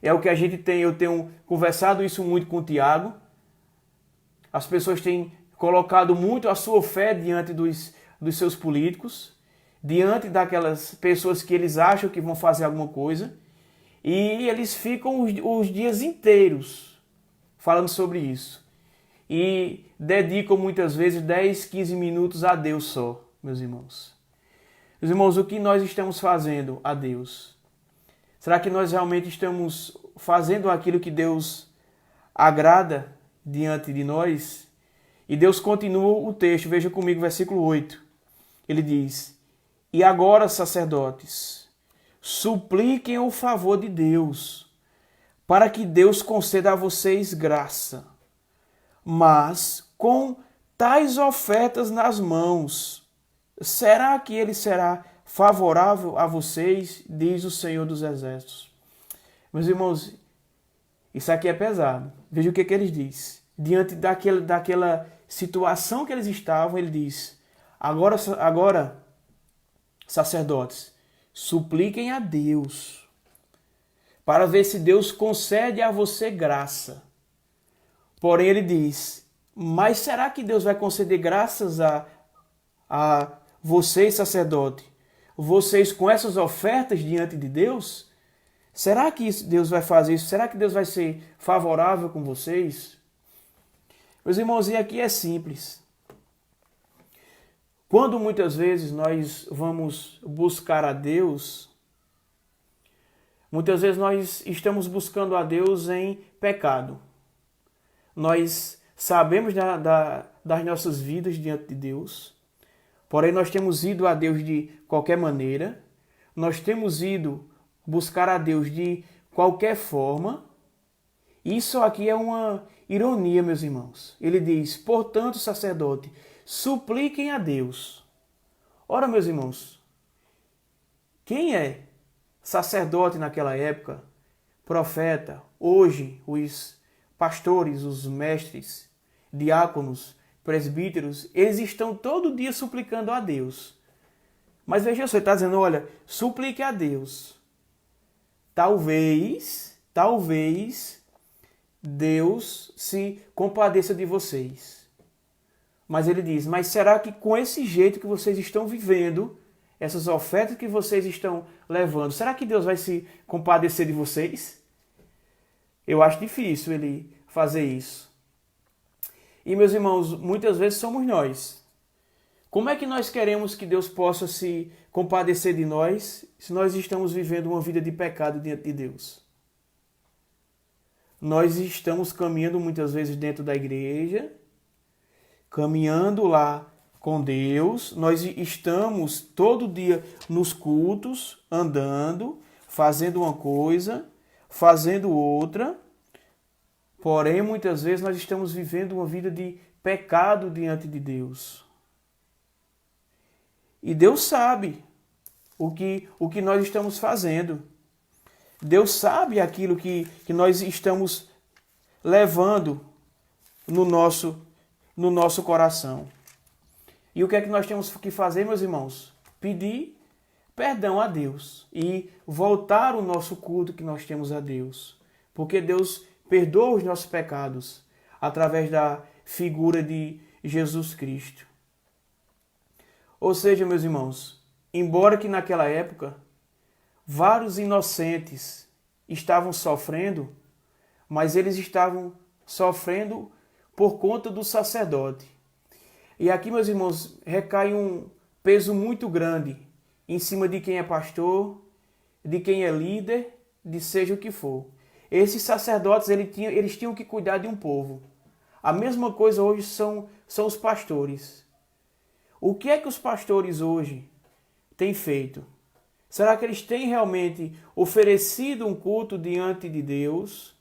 É o que a gente tem, eu tenho conversado isso muito com o Tiago. As pessoas têm colocado muito a sua fé diante dos seus políticos, diante daquelas pessoas que eles acham que vão fazer alguma coisa, e eles ficam os dias inteiros falando sobre isso. E dedicam muitas vezes 10, 15 minutos a Deus só, meus irmãos. Meus irmãos, o que nós estamos fazendo a Deus? Será que nós realmente estamos fazendo aquilo que Deus agrada diante de nós? E Deus continua o texto, veja comigo, versículo 8. Ele diz, e agora, sacerdotes, supliquem o favor de Deus, para que Deus conceda a vocês graça. Mas com tais ofertas nas mãos, será que ele será favorável a vocês? Diz o Senhor dos Exércitos. Meus irmãos, isso aqui é pesado. Veja o que ele diz. Diante daquela situação que eles estavam, ele diz, agora, sacerdotes, supliquem a Deus, para ver se Deus concede a você graça. Porém, ele diz, mas será que Deus vai conceder graças a vocês, sacerdote? Vocês com essas ofertas diante de Deus? Será que Deus vai fazer isso? Será que Deus vai ser favorável com vocês? Meus irmãos, e aqui é simples. Quando muitas vezes nós vamos buscar a Deus, muitas vezes nós estamos buscando a Deus em pecado. Nós sabemos das nossas vidas diante de Deus, porém nós temos ido a Deus de qualquer maneira, nós temos ido buscar a Deus de qualquer forma. Isso aqui é uma ironia, meus irmãos. Ele diz, portanto, sacerdote, supliquem a Deus. Ora, meus irmãos, quem é sacerdote naquela época, profeta, hoje os pastores, os mestres, diáconos, presbíteros, eles estão todo dia suplicando a Deus. Mas veja, você está dizendo, olha, suplique a Deus. Talvez Deus se compadeça de vocês. Mas ele diz, mas será que com esse jeito que vocês estão vivendo, essas ofertas que vocês estão levando, será que Deus vai se compadecer de vocês? Eu acho difícil ele fazer isso. E, meus irmãos, muitas vezes somos nós. Como é que nós queremos que Deus possa se compadecer de nós se nós estamos vivendo uma vida de pecado diante de Deus? Nós estamos caminhando muitas vezes dentro da igreja, caminhando lá com Deus, nós estamos todo dia nos cultos, andando, fazendo uma coisa, fazendo outra, porém muitas vezes nós estamos vivendo uma vida de pecado diante de Deus. E Deus sabe o que nós estamos fazendo. Deus sabe aquilo que nós estamos levando no nosso coração. E o que é que nós temos que fazer, meus irmãos? Pedir perdão a Deus e voltar o nosso culto que nós temos a Deus. Porque Deus perdoa os nossos pecados através da figura de Jesus Cristo. Ou seja, meus irmãos, embora que naquela época vários inocentes estavam sofrendo, mas eles estavam sofrendo por conta do sacerdote. E aqui, meus irmãos, recai um peso muito grande em cima de quem é pastor, de quem é líder, de seja o que for. Esses sacerdotes, eles tinham que cuidar de um povo. A mesma coisa hoje são os pastores. O que é que os pastores hoje têm feito? Será que eles têm realmente oferecido um culto diante de Deus?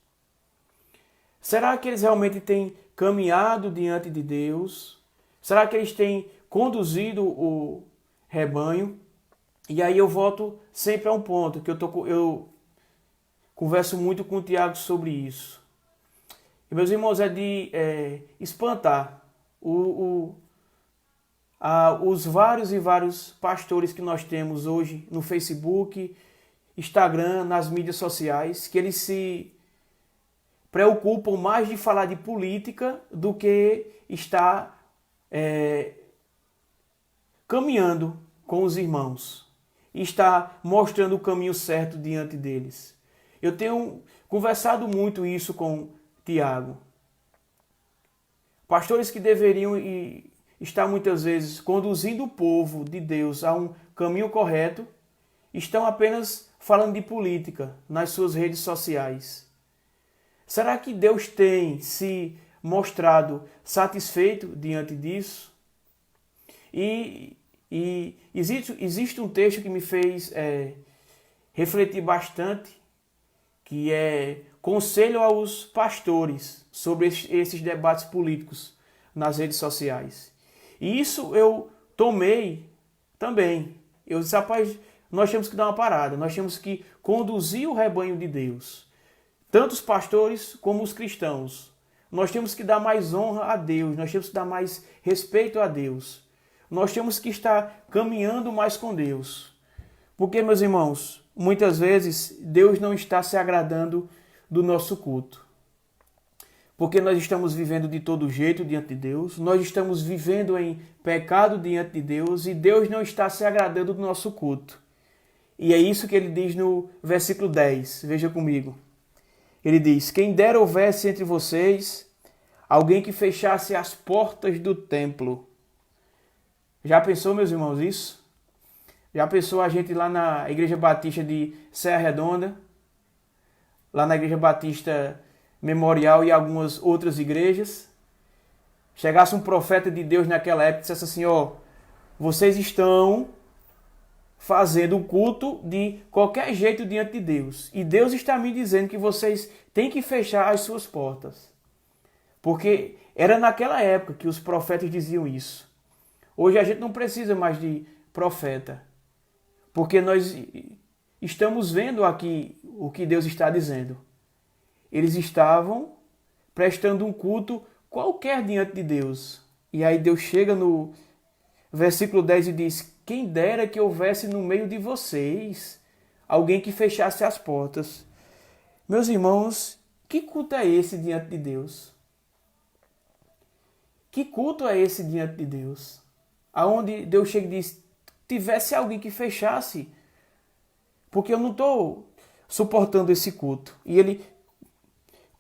Será que eles realmente têm caminhado diante de Deus? Será que eles têm conduzido o rebanho? E aí eu volto sempre a um ponto, que eu converso muito com o Tiago sobre isso. E, meus irmãos, é de espantar os vários e vários pastores que nós temos hoje no Facebook, Instagram, nas mídias sociais, que eles se preocupam mais de falar de política do que estar caminhando com os irmãos e está mostrando o caminho certo diante deles. Eu tenho conversado muito isso com Tiago. Pastores que deveriam estar muitas vezes conduzindo o povo de Deus a um caminho correto, estão apenas falando de política nas suas redes sociais. Será que Deus tem se mostrado satisfeito diante disso? E existe um texto que me fez refletir bastante, que é conselho aos pastores sobre esses debates políticos nas redes sociais. E isso eu tomei também. Eu disse, rapaz, nós temos que dar uma parada, nós temos que conduzir o rebanho de Deus. Tanto os pastores como os cristãos. Nós temos que dar mais honra a Deus, nós temos que dar mais respeito a Deus. Nós temos que estar caminhando mais com Deus. Porque, meus irmãos, muitas vezes Deus não está se agradando do nosso culto. Porque nós estamos vivendo de todo jeito diante de Deus, nós estamos vivendo em pecado diante de Deus e Deus não está se agradando do nosso culto. E é isso que ele diz no versículo 10, veja comigo. Ele diz, quem dera houvesse entre vocês alguém que fechasse as portas do templo. Já pensou, meus irmãos, isso? Já pensou a gente lá na Igreja Batista de Serra Redonda, lá na Igreja Batista Memorial e algumas outras igrejas, chegasse um profeta de Deus naquela época e dissesse assim, vocês estão fazendo o culto de qualquer jeito diante de Deus. E Deus está me dizendo que vocês têm que fechar as suas portas. Porque era naquela época que os profetas diziam isso. Hoje a gente não precisa mais de profeta. Porque nós estamos vendo aqui o que Deus está dizendo. Eles estavam prestando um culto qualquer diante de Deus. E aí Deus chega no versículo 10 e diz, quem dera que houvesse no meio de vocês alguém que fechasse as portas. Meus irmãos, que culto é esse diante de Deus? Que culto é esse diante de Deus? Aonde Deus chega e diz, tivesse alguém que fechasse, porque eu não estou suportando esse culto. E ele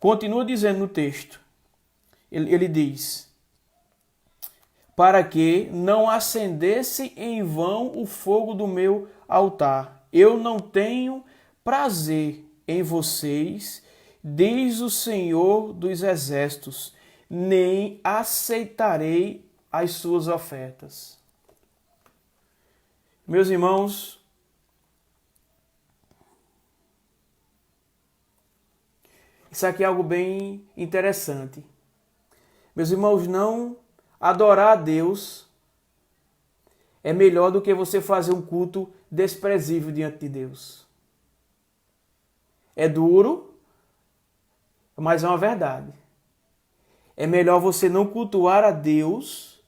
Continua dizendo no texto. Ele diz: para que não acendesse em vão o fogo do meu altar. Eu não tenho prazer em vocês, diz o Senhor dos Exércitos, nem aceitarei as suas ofertas. Meus irmãos, isso aqui é algo bem interessante. Meus irmãos, não adorar a Deus é melhor do que você fazer um culto desprezível diante de Deus. É duro, mas é uma verdade. É melhor você não cultuar a Deus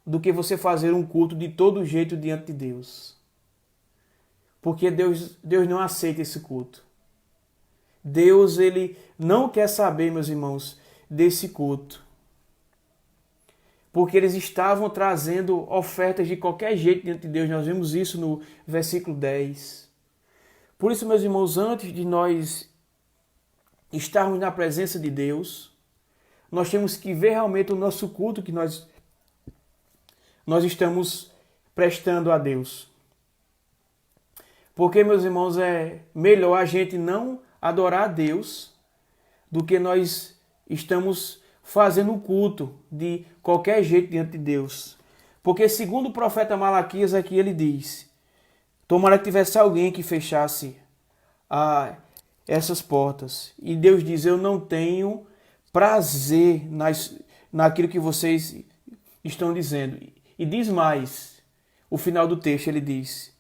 do que você fazer um culto de todo jeito diante de Deus. Porque Deus não aceita esse culto. Deus, ele não quer saber, meus irmãos, desse culto. Porque eles estavam trazendo ofertas de qualquer jeito diante de Deus. Nós vimos isso no versículo 10. Por isso, meus irmãos, antes de nós estarmos na presença de Deus, nós temos que ver realmente o nosso culto que nós estamos prestando a Deus. Porque, meus irmãos, é melhor a gente não adorar a Deus do que nós estamos fazendo um culto de qualquer jeito diante de Deus. Porque segundo o profeta Malaquias aqui ele diz: tomara que tivesse alguém que fechasse essas portas. E Deus diz: eu não tenho prazer naquilo que vocês estão dizendo. E diz mais, o final do texto ele diz: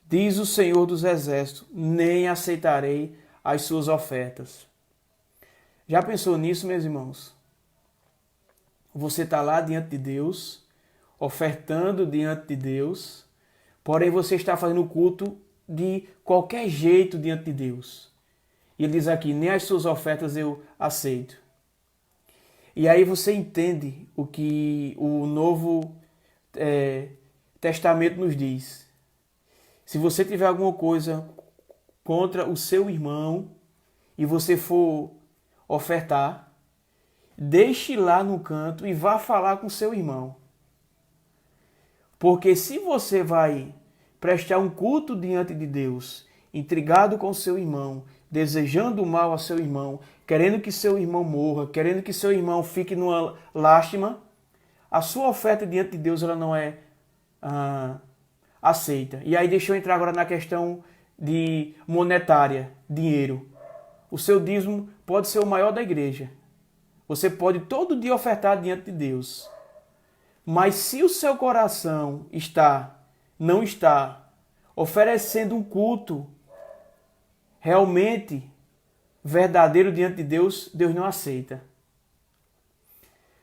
diz o Senhor dos Exércitos, nem aceitarei as suas ofertas. Já pensou nisso, meus irmãos? Você está lá diante de Deus, ofertando diante de Deus, porém você está fazendo culto de qualquer jeito diante de Deus. E ele diz aqui: nem as suas ofertas eu aceito. E aí você entende o que o Novo Testamento nos diz. Se você tiver alguma coisa contra o seu irmão e você for ofertar, deixe lá no canto e vá falar com seu irmão. Porque se você vai prestar um culto diante de Deus, intrigado com seu irmão, desejando o mal a seu irmão, querendo que seu irmão morra, querendo que seu irmão fique numa lástima, a sua oferta diante de Deus ela não é aceita. E aí deixa eu entrar agora na questão de monetária, dinheiro. O seu dízimo pode ser o maior da igreja. Você pode todo dia ofertar diante de Deus. Mas se o seu coração não está oferecendo um culto realmente verdadeiro diante de Deus, Deus não aceita.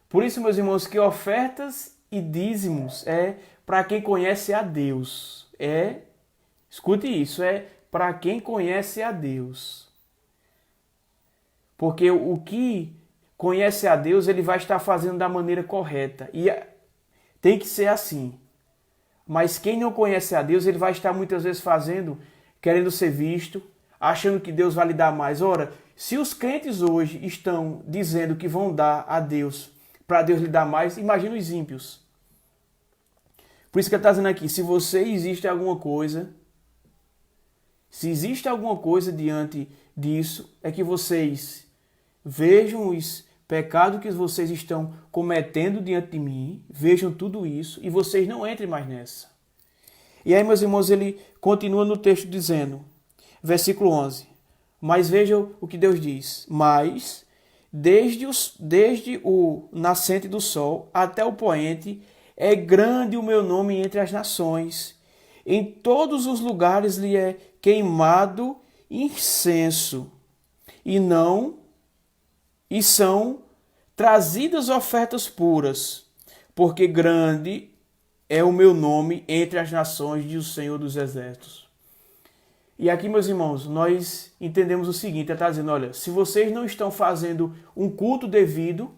Por isso, meus irmãos, que ofertas e dízimos é para quem conhece a Deus. Escute isso, é para quem conhece a Deus. Porque o que conhece a Deus, ele vai estar fazendo da maneira correta. E tem que ser assim. Mas quem não conhece a Deus, ele vai estar muitas vezes fazendo, querendo ser visto, achando que Deus vai lhe dar mais. Ora, se os crentes hoje estão dizendo que vão dar a Deus, para Deus lhe dar mais, imagina os ímpios. Por isso que ele está dizendo aqui: se existe alguma coisa diante disso, é que vocês vejam os pecados que vocês estão cometendo diante de mim, vejam tudo isso e vocês não entrem mais nessa. E aí, meus irmãos, ele continua no texto dizendo, versículo 11, mas vejam o que Deus diz: mas desde o nascente do sol até o poente é grande o meu nome entre as nações. Em todos os lugares lhe é queimado incenso, e são trazidas ofertas puras, porque grande é o meu nome entre as nações, diz o Senhor dos Exércitos. E aqui, meus irmãos, nós entendemos o seguinte: ele está dizendo, olha, se vocês não estão fazendo um culto devido,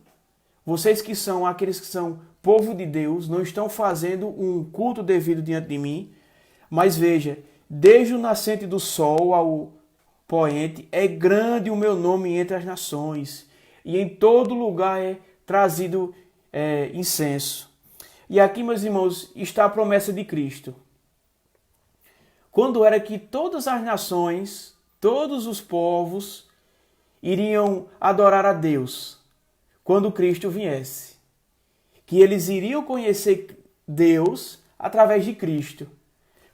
vocês que são aqueles que são povo de Deus, não estão fazendo um culto devido diante de mim, mas veja, desde o nascente do sol poente, é grande o meu nome entre as nações, e em todo lugar é trazido incenso. E aqui, meus irmãos, está a promessa de Cristo. Quando era que todas as nações, todos os povos iriam adorar a Deus quando Cristo viesse. Que eles iriam conhecer Deus através de Cristo.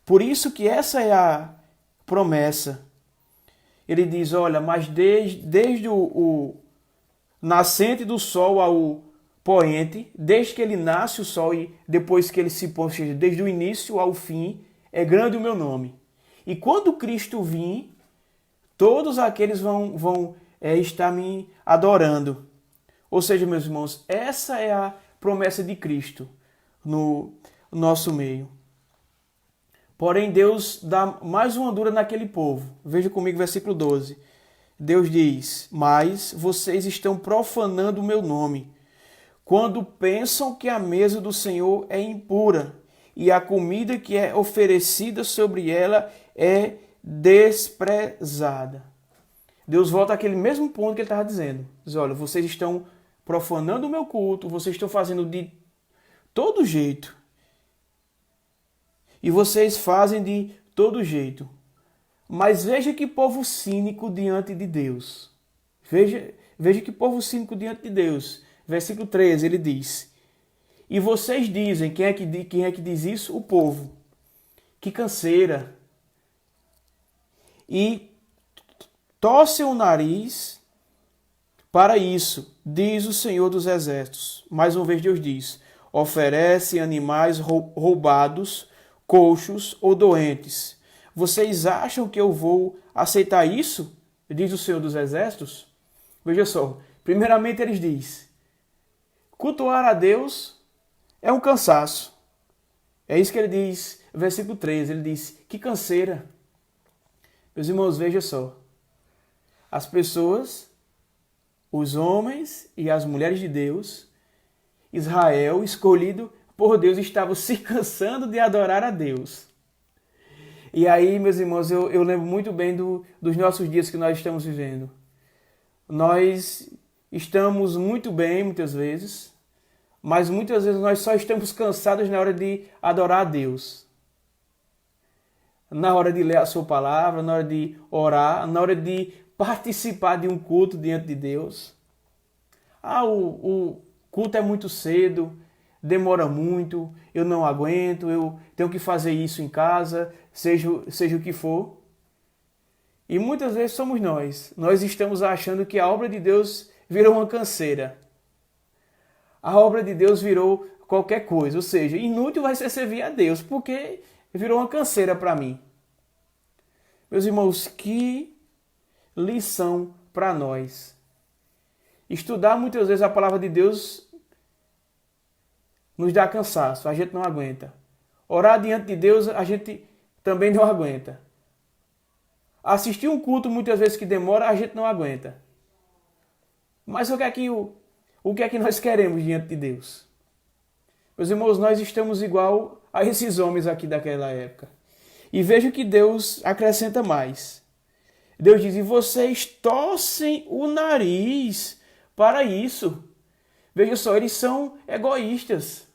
Por isso que essa é a promessa. Ele diz, olha, mas desde o nascente do sol ao poente, desde que ele nasce o sol e depois que ele se põe, ou seja, desde o início ao fim, é grande o meu nome. E quando Cristo vir, todos aqueles vão estar me adorando. Ou seja, meus irmãos, essa é a promessa de Cristo no nosso meio. Porém, Deus dá mais uma dura naquele povo. Veja comigo o versículo 12. Deus diz, mas vocês estão profanando o meu nome, quando pensam que a mesa do Senhor é impura e a comida que é oferecida sobre ela é desprezada. Deus volta àquele mesmo ponto que ele estava dizendo. Diz, olha, vocês estão profanando o meu culto, vocês estão fazendo de todo jeito. E vocês fazem de todo jeito. Mas veja que povo cínico diante de Deus. Veja que povo cínico diante de Deus. Versículo 13, ele diz, e vocês dizem, quem é que diz isso? O povo. Que canseira. E torcem o nariz para isso, diz o Senhor dos Exércitos. Mais uma vez Deus diz, oferece animais roubados, coxos ou doentes. Vocês acham que eu vou aceitar isso? Diz o Senhor dos Exércitos. Veja só, primeiramente eles dizem, cultuar a Deus é um cansaço. É isso que ele diz, versículo 13, ele diz, que canseira. Meus irmãos, veja só, as pessoas, os homens e as mulheres de Deus, Israel, escolhido por Deus, estavam se cansando de adorar a Deus. E aí, meus irmãos, eu lembro muito bem dos nossos dias que nós estamos vivendo. Nós estamos muito bem, muitas vezes, mas muitas vezes nós só estamos cansados na hora de adorar a Deus. Na hora de ler a sua palavra, na hora de orar, na hora de participar de um culto diante de Deus. O culto é muito cedo, demora muito, eu não aguento, eu tenho que fazer isso em casa, seja o que for. E muitas vezes somos nós. Nós estamos achando que a obra de Deus virou uma canseira. A obra de Deus virou qualquer coisa, ou seja, inútil vai ser servir a Deus, porque virou uma canseira para mim. Meus irmãos, que lição para nós. Estudar muitas vezes a palavra de Deus nos dá cansaço, a gente não aguenta. Orar diante de Deus, a gente também não aguenta. Assistir um culto muitas vezes que demora, a gente não aguenta. Mas o que é que nós queremos diante de Deus? Meus irmãos, nós estamos igual a esses homens aqui daquela época. E veja que Deus acrescenta mais. Deus diz, e vocês torcem o nariz para isso. Veja só, eles são egoístas.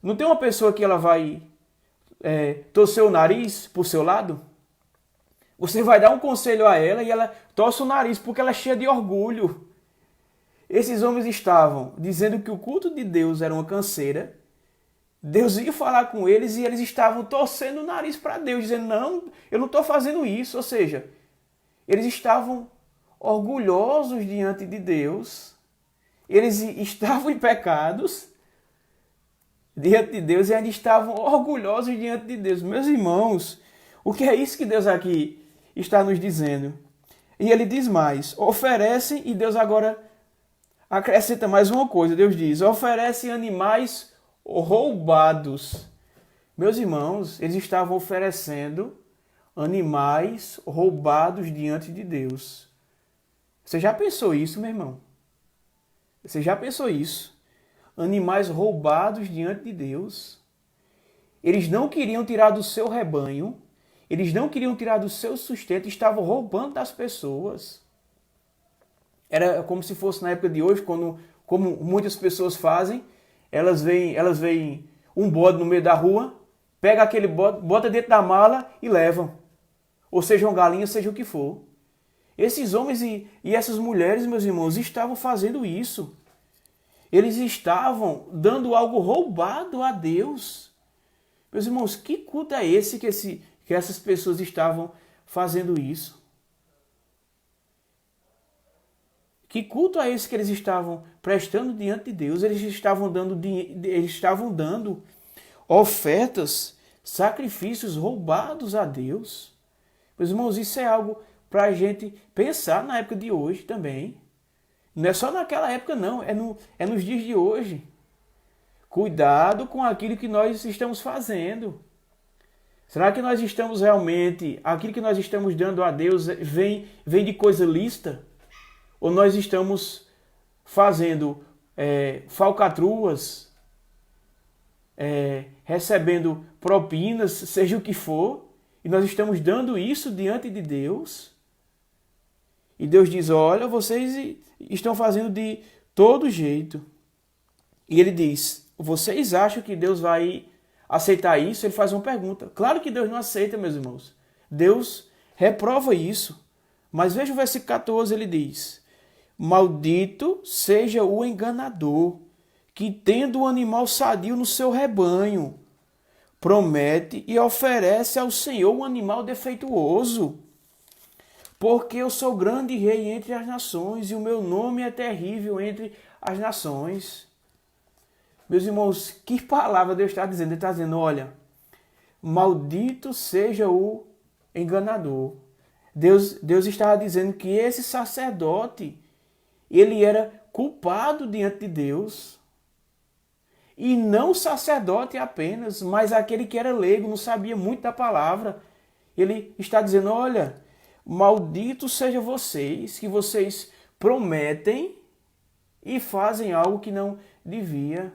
Não tem uma pessoa que ela vai torcer o nariz por seu lado? Você vai dar um conselho a ela e ela torce o nariz porque ela é cheia de orgulho. Esses homens estavam dizendo que o culto de Deus era uma canseira. Deus ia falar com eles e eles estavam torcendo o nariz para Deus, dizendo, não, eu não estou fazendo isso. Ou seja, eles estavam orgulhosos diante de Deus, eles estavam em pecados diante de Deus e ainda estavam orgulhosos diante de Deus. Meus irmãos, o que é isso que Deus aqui está nos dizendo? E ele diz mais, oferecem, e Deus agora acrescenta mais uma coisa, Deus diz, oferecem animais roubados. Meus irmãos, eles estavam oferecendo animais roubados diante de Deus. Você já pensou isso, meu irmão? Você já pensou isso? Animais roubados diante de Deus. Eles não queriam tirar do seu rebanho Eles não queriam tirar do seu sustento, estavam roubando das pessoas. Era como se fosse na época de hoje, quando, como muitas pessoas fazem, elas veem um bode no meio da rua, pega aquele bode, bota dentro da mala e levam. Ou seja, uma galinha, seja o que for. Esses homens e essas mulheres, meus irmãos, estavam fazendo isso. Eles estavam dando algo roubado a Deus. Meus irmãos, que culto é esse que essas pessoas estavam fazendo isso? Que culto é esse que eles estavam prestando diante de Deus? Eles estavam dando ofertas, sacrifícios roubados a Deus. Meus irmãos, isso é algo para a gente pensar na época de hoje também. Não é só naquela época, não. É nos dias de hoje. Cuidado com aquilo que nós estamos fazendo. Será que nós estamos realmente... Aquilo que nós estamos dando a Deus vem de coisa lícita? Ou nós estamos fazendo falcatruas, recebendo propinas, seja o que for, e nós estamos dando isso diante de Deus? E Deus diz, olha, vocês estão fazendo de todo jeito. E ele diz, vocês acham que Deus vai aceitar isso? Ele faz uma pergunta. Claro que Deus não aceita, meus irmãos. Deus reprova isso. Mas veja o versículo 14, ele diz, maldito seja o enganador, que tendo um animal sadio no seu rebanho, promete e oferece ao Senhor um animal defeituoso. Porque eu sou grande rei entre as nações, e o meu nome é terrível entre as nações. Meus irmãos, que palavra Deus está dizendo? Ele está dizendo, olha, maldito seja o enganador. Deus estava dizendo que esse sacerdote, ele era culpado diante de Deus. E não o sacerdote apenas, mas aquele que era leigo, não sabia muito da palavra. Ele está dizendo, olha, maldito seja vocês, que vocês prometem e fazem algo que não devia.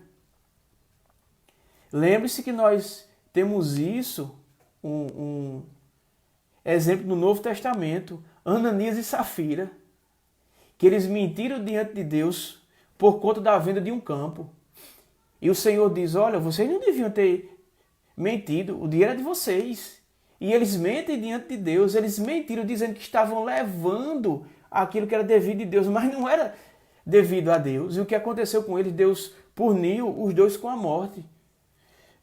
Lembre-se que nós temos isso, um exemplo no Novo Testamento, Ananias e Safira, que eles mentiram diante de Deus por conta da venda de um campo. E o Senhor diz, olha, vocês não deviam ter mentido, o dinheiro é de vocês. E eles mentem diante de Deus, eles mentiram dizendo que estavam levando aquilo que era devido de Deus, mas não era devido a Deus. E o que aconteceu com eles? Deus puniu os dois com a morte.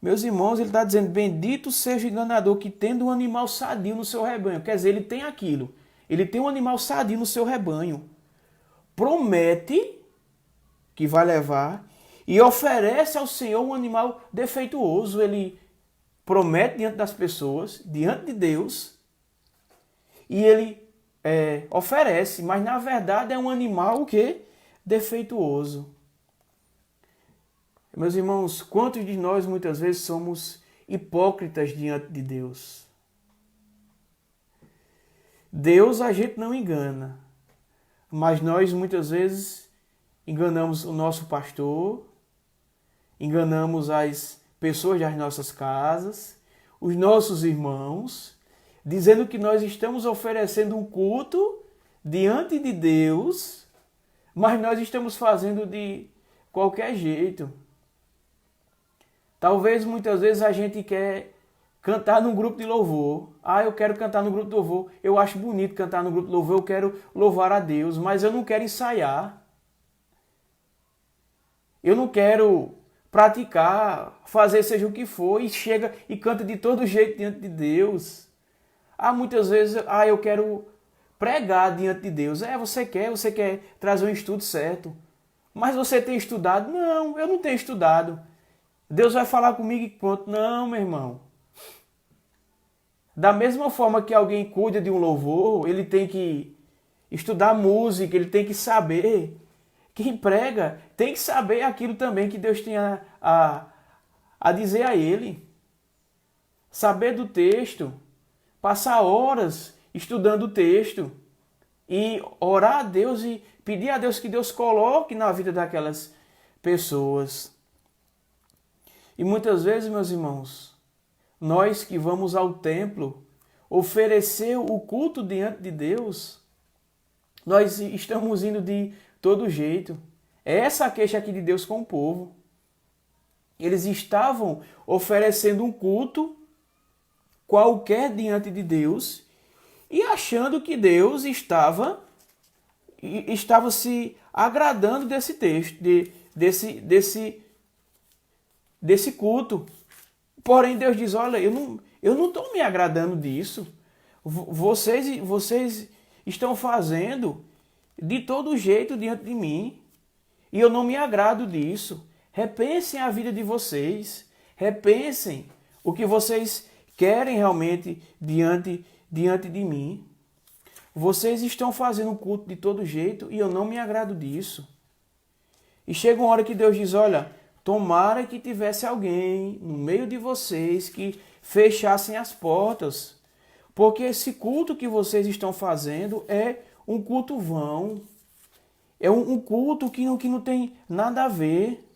Meus irmãos, ele está dizendo, bendito seja o enganador que tendo um animal sadio no seu rebanho. Quer dizer, ele tem aquilo, ele tem um animal sadio no seu rebanho. Promete que vai levar e oferece ao Senhor um animal defeituoso. Ele promete diante das pessoas, diante de Deus, e ele oferece, mas na verdade é um animal o quê? Defeituoso. Meus irmãos, quantos de nós muitas vezes somos hipócritas diante de Deus? Deus a gente não engana, mas nós muitas vezes enganamos o nosso pastor, enganamos as pessoas das nossas casas, os nossos irmãos, dizendo que nós estamos oferecendo um culto diante de Deus, mas nós estamos fazendo de qualquer jeito. Talvez muitas vezes a gente quer cantar num grupo de louvor. Ah, eu quero cantar no grupo de louvor. Eu acho bonito cantar no grupo de louvor. Eu quero louvar a Deus, mas eu não quero ensaiar. Eu não quero praticar, fazer seja o que for, e chega e canta de todo jeito diante de Deus. Ah, muitas vezes, eu quero pregar diante de Deus. Você quer trazer um estudo certo. Mas você tem estudado? Não, eu não tenho estudado. Deus vai falar comigo e pronto. Não, meu irmão. Da mesma forma que alguém cuida de um louvor, ele tem que estudar música, ele tem que saber. Quem prega tem que saber aquilo também que Deus tem a dizer a ele. Saber do texto. Passar horas estudando o texto. E orar a Deus e pedir a Deus que Deus coloque na vida daquelas pessoas. E muitas vezes, meus irmãos, nós que vamos ao templo, oferecer o culto diante de Deus, nós estamos indo de todo jeito. É essa a queixa aqui de Deus com o povo. Eles estavam oferecendo um culto qualquer diante de Deus e achando que Deus estava se agradando desse texto, desse culto. Porém, Deus diz, olha, eu não estou me agradando disso. Vocês estão fazendo de todo jeito diante de mim e eu não me agrado disso. Repensem a vida de vocês. Repensem o que vocês querem realmente diante de mim. Vocês estão fazendo um culto de todo jeito e eu não me agrado disso. E chega uma hora que Deus diz, olha, tomara que tivesse alguém no meio de vocês que fechassem as portas. Porque esse culto que vocês estão fazendo é um culto vão. É um culto que não tem nada a ver.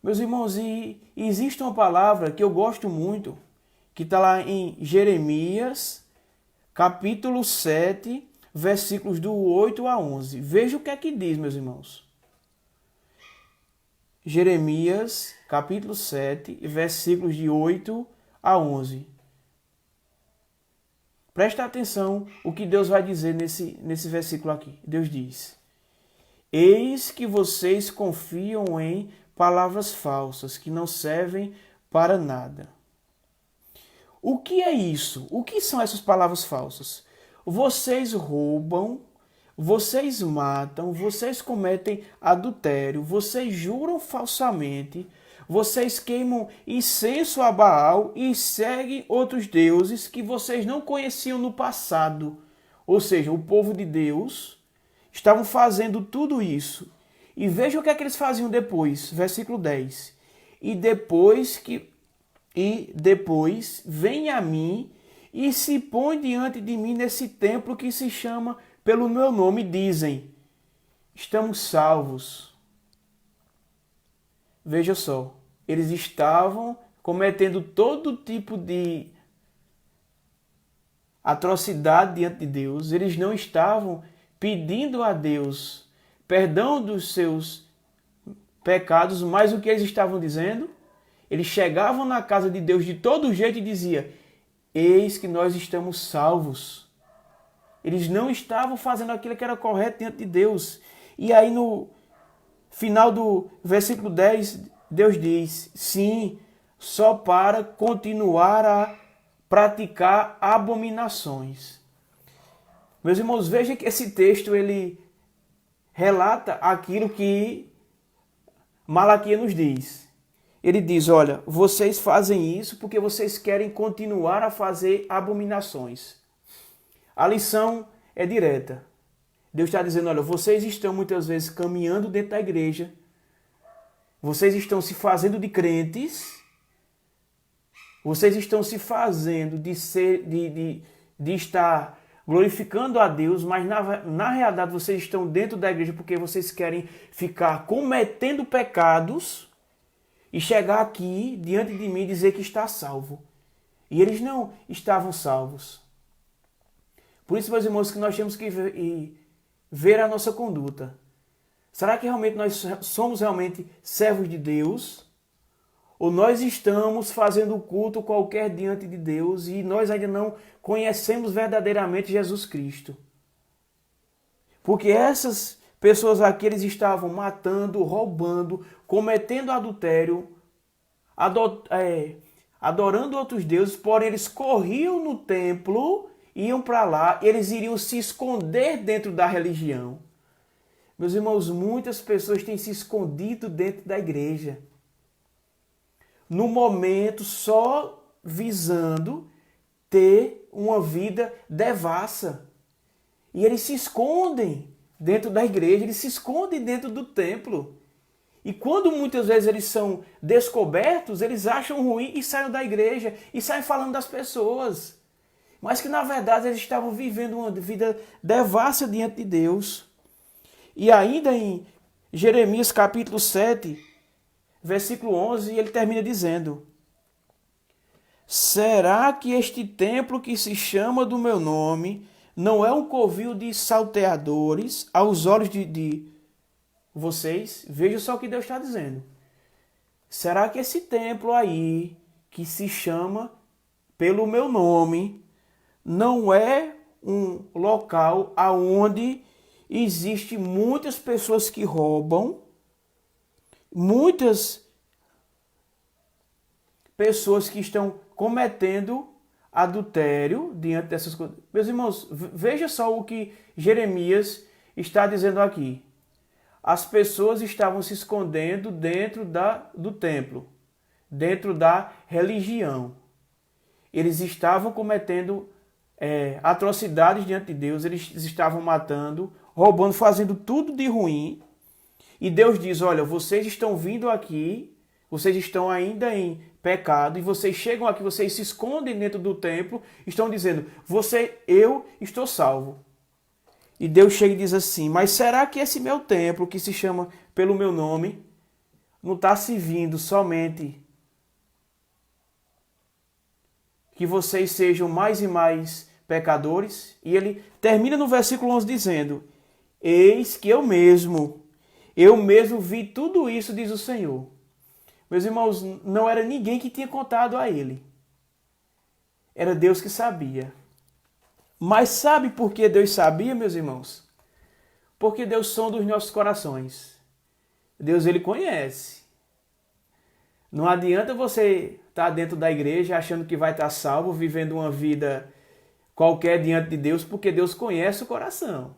Meus irmãos, e existe uma palavra que eu gosto muito, que está lá em Jeremias, capítulo 7, versículos do 8 a 11. Veja o que é que diz, meus irmãos. Jeremias, capítulo 7, versículos de 8 a 11. Presta atenção o que Deus vai dizer nesse versículo aqui. Deus diz, eis que vocês confiam em palavras falsas que não servem para nada. O que é isso? O que são essas palavras falsas? Vocês roubam, vocês matam, vocês cometem adultério, vocês juram falsamente, vocês queimam incenso a Baal e seguem outros deuses que vocês não conheciam no passado. Ou seja, o povo de Deus estavam fazendo tudo isso. E veja o que é que eles faziam depois, versículo 10. E depois vem a mim e se põe diante de mim nesse templo que se chama pelo meu nome, dizem, estamos salvos. Veja só, eles estavam cometendo todo tipo de atrocidade diante de Deus, eles não estavam pedindo a Deus perdão dos seus pecados, mas o que eles estavam dizendo? Eles chegavam na casa de Deus de todo jeito e diziam, eis que nós estamos salvos. Eles não estavam fazendo aquilo que era correto diante de Deus. E aí no final do versículo 10, Deus diz, sim, só para continuar a praticar abominações. Meus irmãos, vejam que esse texto ele relata aquilo que Malaquias nos diz. Ele diz, olha, vocês fazem isso porque vocês querem continuar a fazer abominações. A lição é direta. Deus está dizendo, olha, vocês estão muitas vezes caminhando dentro da igreja, vocês estão se fazendo de crentes, vocês estão se fazendo de estar glorificando a Deus, mas na realidade vocês estão dentro da igreja porque vocês querem ficar cometendo pecados e chegar aqui diante de mim e dizer que está salvo. E eles não estavam salvos. Por isso, meus irmãos, que nós temos que ver a nossa conduta. Será que realmente nós somos realmente servos de Deus? Ou nós estamos fazendo culto qualquer diante de Deus e nós ainda não conhecemos verdadeiramente Jesus Cristo? Porque essas pessoas aqui, eles estavam matando, roubando, cometendo adultério, adorando outros deuses, porém eles corriam no templo, iam para lá, eles iriam se esconder dentro da religião. Meus irmãos, muitas pessoas têm se escondido dentro da igreja. No momento, só visando ter uma vida devassa. E eles se escondem dentro da igreja, eles se escondem dentro do templo. E quando muitas vezes eles são descobertos, eles acham ruim e saem da igreja e saem falando das pessoas. Mas que na verdade eles estavam vivendo uma vida devassa diante de Deus. E ainda em Jeremias capítulo 7, versículo 11, ele termina dizendo, será que este templo que se chama do meu nome não é um covil de salteadores aos olhos de vocês? Veja só o que Deus está dizendo. Será que esse templo aí, que se chama pelo meu nome, não é um local aonde existe muitas pessoas que roubam, muitas pessoas que estão cometendo adultério diante dessas coisas? Meus irmãos, veja só o que Jeremias está dizendo aqui. As pessoas estavam se escondendo dentro do templo, dentro da religião. Eles estavam cometendo atrocidades diante de Deus, eles estavam matando, roubando, fazendo tudo de ruim. E Deus diz, olha, vocês estão vindo aqui, vocês estão ainda em pecado, e vocês chegam aqui, vocês se escondem dentro do templo, estão dizendo, eu estou salvo. E Deus chega e diz assim, mas será que esse meu templo, que se chama pelo meu nome, não está servindo somente que vocês sejam mais e mais pecadores? E ele termina no versículo 11 dizendo, eis que eu mesmo vi tudo isso, diz o Senhor. Meus irmãos, não era ninguém que tinha contado a ele. Era Deus que sabia. Mas sabe por que Deus sabia, meus irmãos? Porque Deus sonda os nossos corações. Deus, ele conhece. Não adianta você estar dentro da igreja achando que vai estar salvo, vivendo uma vida qualquer diante de Deus, porque Deus conhece o coração.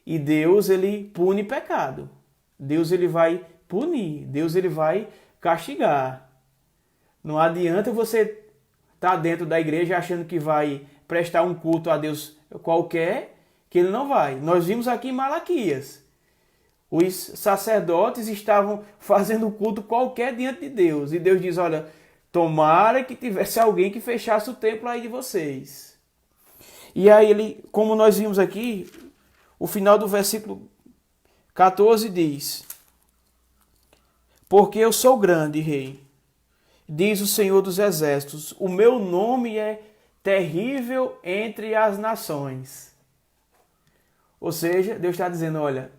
E Deus, ele pune pecado. Deus, ele vai punir. Deus, ele vai castigar. Não adianta você estar dentro da igreja achando que vai prestar um culto a Deus qualquer, que ele não vai. Nós vimos aqui em Malaquias. Os sacerdotes estavam fazendo culto qualquer diante de Deus. E Deus diz, olha, tomara que tivesse alguém que fechasse o templo aí de vocês. E aí ele, como nós vimos aqui, o final do versículo 14 diz, porque eu sou grande, rei, diz o Senhor dos Exércitos, o meu nome é terrível entre as nações. Ou seja, Deus está dizendo, olha,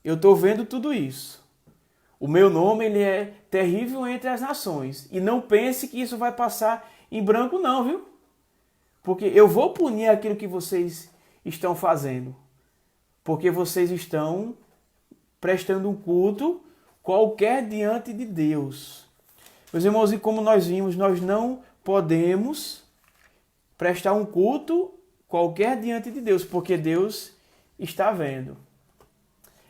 eu estou vendo tudo isso. O meu nome, ele é terrível entre as nações. E não pense que isso vai passar em branco não, viu? Porque eu vou punir aquilo que vocês estão fazendo. Porque vocês estão prestando um culto qualquer diante de Deus. Meus irmãos, e como nós vimos, nós não podemos prestar um culto qualquer diante de Deus, porque Deus está vendo.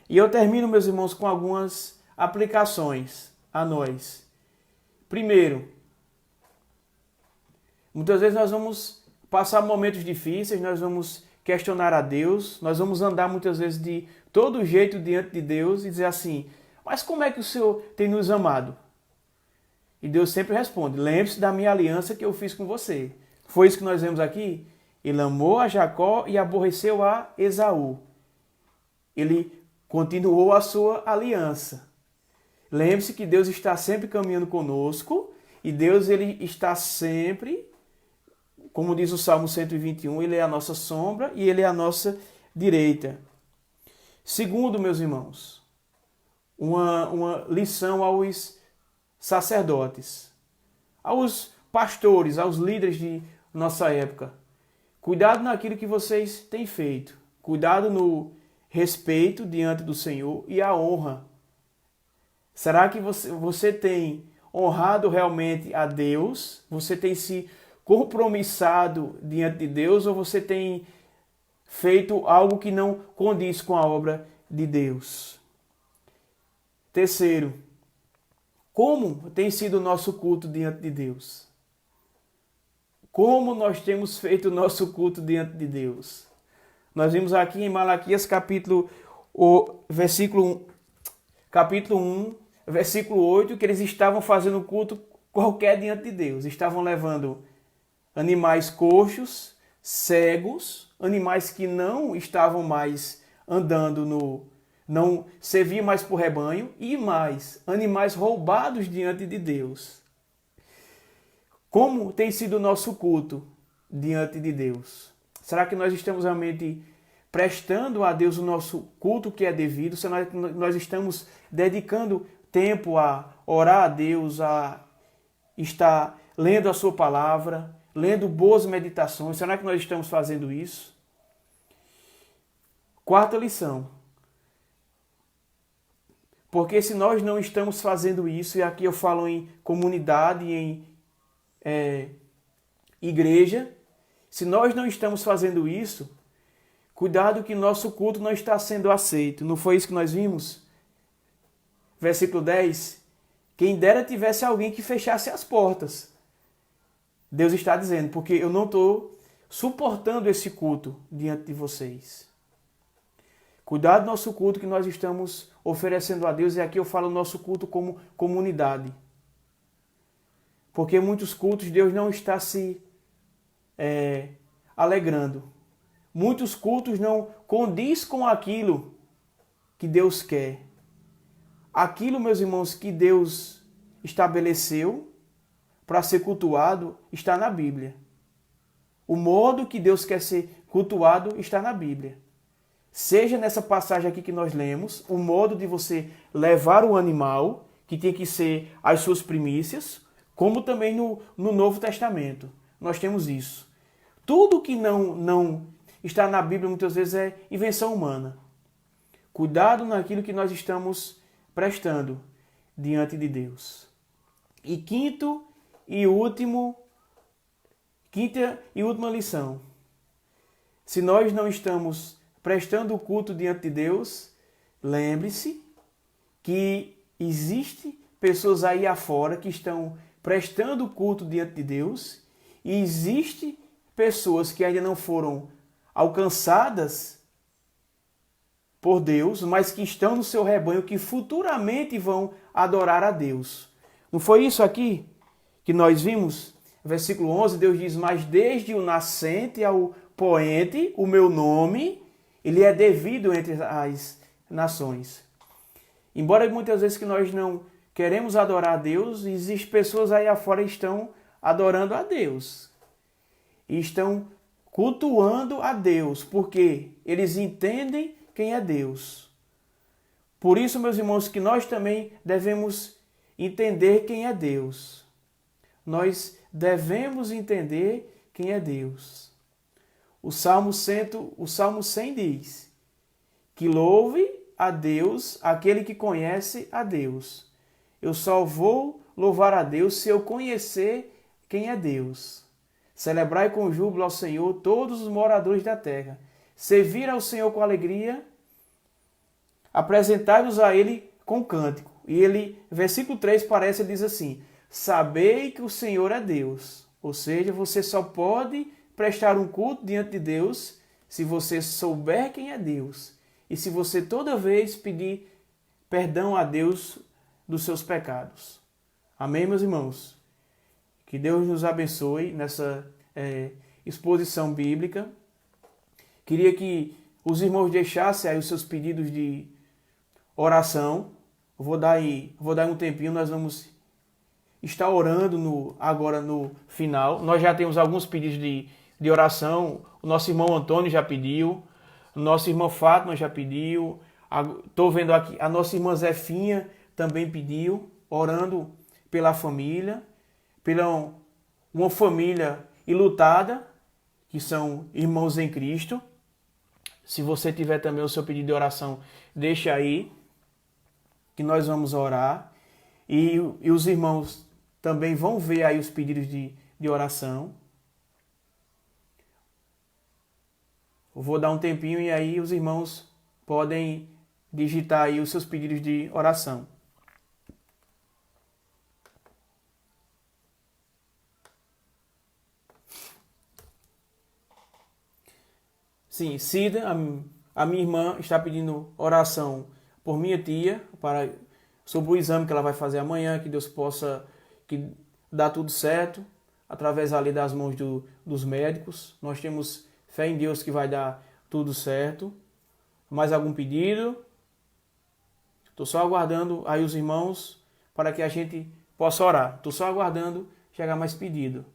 E eu termino, meus irmãos, com algumas aplicações a nós. Primeiro, muitas vezes nós vamos passar momentos difíceis, nós vamos questionar a Deus, nós vamos andar muitas vezes de todo jeito diante de Deus e dizer assim, mas como é que o Senhor tem nos amado? E Deus sempre responde, lembre-se da minha aliança que eu fiz com você. Foi isso que nós vemos aqui? Ele amou a Jacó e aborreceu a Esaú. Ele continuou a sua aliança. Lembre-se que Deus está sempre caminhando conosco e Deus, ele está sempre, como diz o Salmo 121, ele é a nossa sombra e ele é a nossa direita. Segundo, meus irmãos, uma lição aos sacerdotes, aos pastores, aos líderes de nossa época. Cuidado naquilo que vocês têm feito. Cuidado no respeito diante do Senhor e a honra. Será que você tem honrado realmente a Deus? Você tem se compromissado diante de Deus ou você tem feito algo que não condiz com a obra de Deus? Terceiro, como tem sido o nosso culto diante de Deus? Como nós temos feito o nosso culto diante de Deus? Nós vimos aqui em Malaquias capítulo 1, versículo 8, que eles estavam fazendo culto qualquer diante de Deus. Estavam levando animais coxos, cegos, animais que não estavam mais andando não serviam mais para o rebanho, e mais, animais roubados diante de Deus. Como tem sido o nosso culto diante de Deus? Será que nós estamos realmente prestando a Deus o nosso culto que é devido? Será que nós estamos dedicando tempo a orar a Deus, a estar lendo a sua palavra, lendo boas meditações? Será que nós estamos fazendo isso? Quarta lição. Porque se nós não estamos fazendo isso, e aqui eu falo em comunidade, em igreja, se nós não estamos fazendo isso, cuidado que nosso culto não está sendo aceito. Não foi isso que nós vimos? Versículo 10. Quem dera tivesse alguém que fechasse as portas. Deus está dizendo, porque eu não estou suportando esse culto diante de vocês. Cuidado do nosso culto que nós estamos oferecendo a Deus, e aqui eu falo nosso culto como comunidade. Porque muitos cultos Deus não está se alegrando. Muitos cultos não condiz com aquilo que Deus quer. Aquilo, meus irmãos, que Deus estabeleceu para ser cultuado está na Bíblia. O modo que Deus quer ser cultuado está na Bíblia. Seja nessa passagem aqui que nós lemos, o modo de você levar o animal, que tem que ser as suas primícias, como também no Novo Testamento. Nós temos isso. Tudo que não está na Bíblia muitas vezes é invenção humana. Cuidado naquilo que nós estamos prestando diante de Deus. E quinta e última lição. Se nós não estamos prestando o culto diante de Deus, lembre-se que existe pessoas aí afora que estão prestando culto diante de Deus, e existe pessoas que ainda não foram alcançadas por Deus, mas que estão no seu rebanho, que futuramente vão adorar a Deus. Não foi isso aqui que nós vimos? Versículo 11, Deus diz, mas desde o nascente ao poente, o meu nome, ele é devido entre as nações. Embora muitas vezes que nós não queremos adorar a Deus, existem pessoas aí afora que estão adorando a Deus. E estão cultuando a Deus, porque eles entendem quem é Deus. Por isso, meus irmãos, que nós também devemos entender quem é Deus. Nós devemos entender quem é Deus. O Salmo 100 diz que louve a Deus aquele que conhece a Deus. Eu só vou louvar a Deus se eu conhecer quem é Deus. Celebrai com júbilo ao Senhor todos os moradores da terra. Servir ao Senhor com alegria, apresentai-vos a Ele com cântico. E ele, versículo 3 parece, diz assim, sabei que o Senhor é Deus. Ou seja, você só pode prestar um culto diante de Deus se você souber quem é Deus. E se você toda vez pedir perdão a Deus dos seus pecados. Amém, meus irmãos? Que Deus nos abençoe nessa exposição bíblica. Queria que os irmãos deixassem aí os seus pedidos de oração. Eu vou dar aí um tempinho, nós vamos estar orando agora no final. Nós já temos alguns pedidos de oração. O nosso irmão Antônio já pediu, o nosso irmão Fátima já pediu. Estou vendo aqui, a nossa irmã Zefinha também pediu, orando pela família, pela uma família enlutada, que são irmãos em Cristo. Se você tiver também o seu pedido de oração, deixa aí, que nós vamos orar. E os irmãos também vão ver aí os pedidos de oração. Eu vou dar um tempinho e aí os irmãos podem digitar aí os seus pedidos de oração. Sim, Cida, a minha irmã, está pedindo oração por minha tia, sobre o exame que ela vai fazer amanhã, que Deus possa dar tudo certo, através ali das mãos dos médicos. Nós temos fé em Deus que vai dar tudo certo. Mais algum pedido? Estou só aguardando aí os irmãos para que a gente possa orar. Estou só aguardando chegar mais pedido.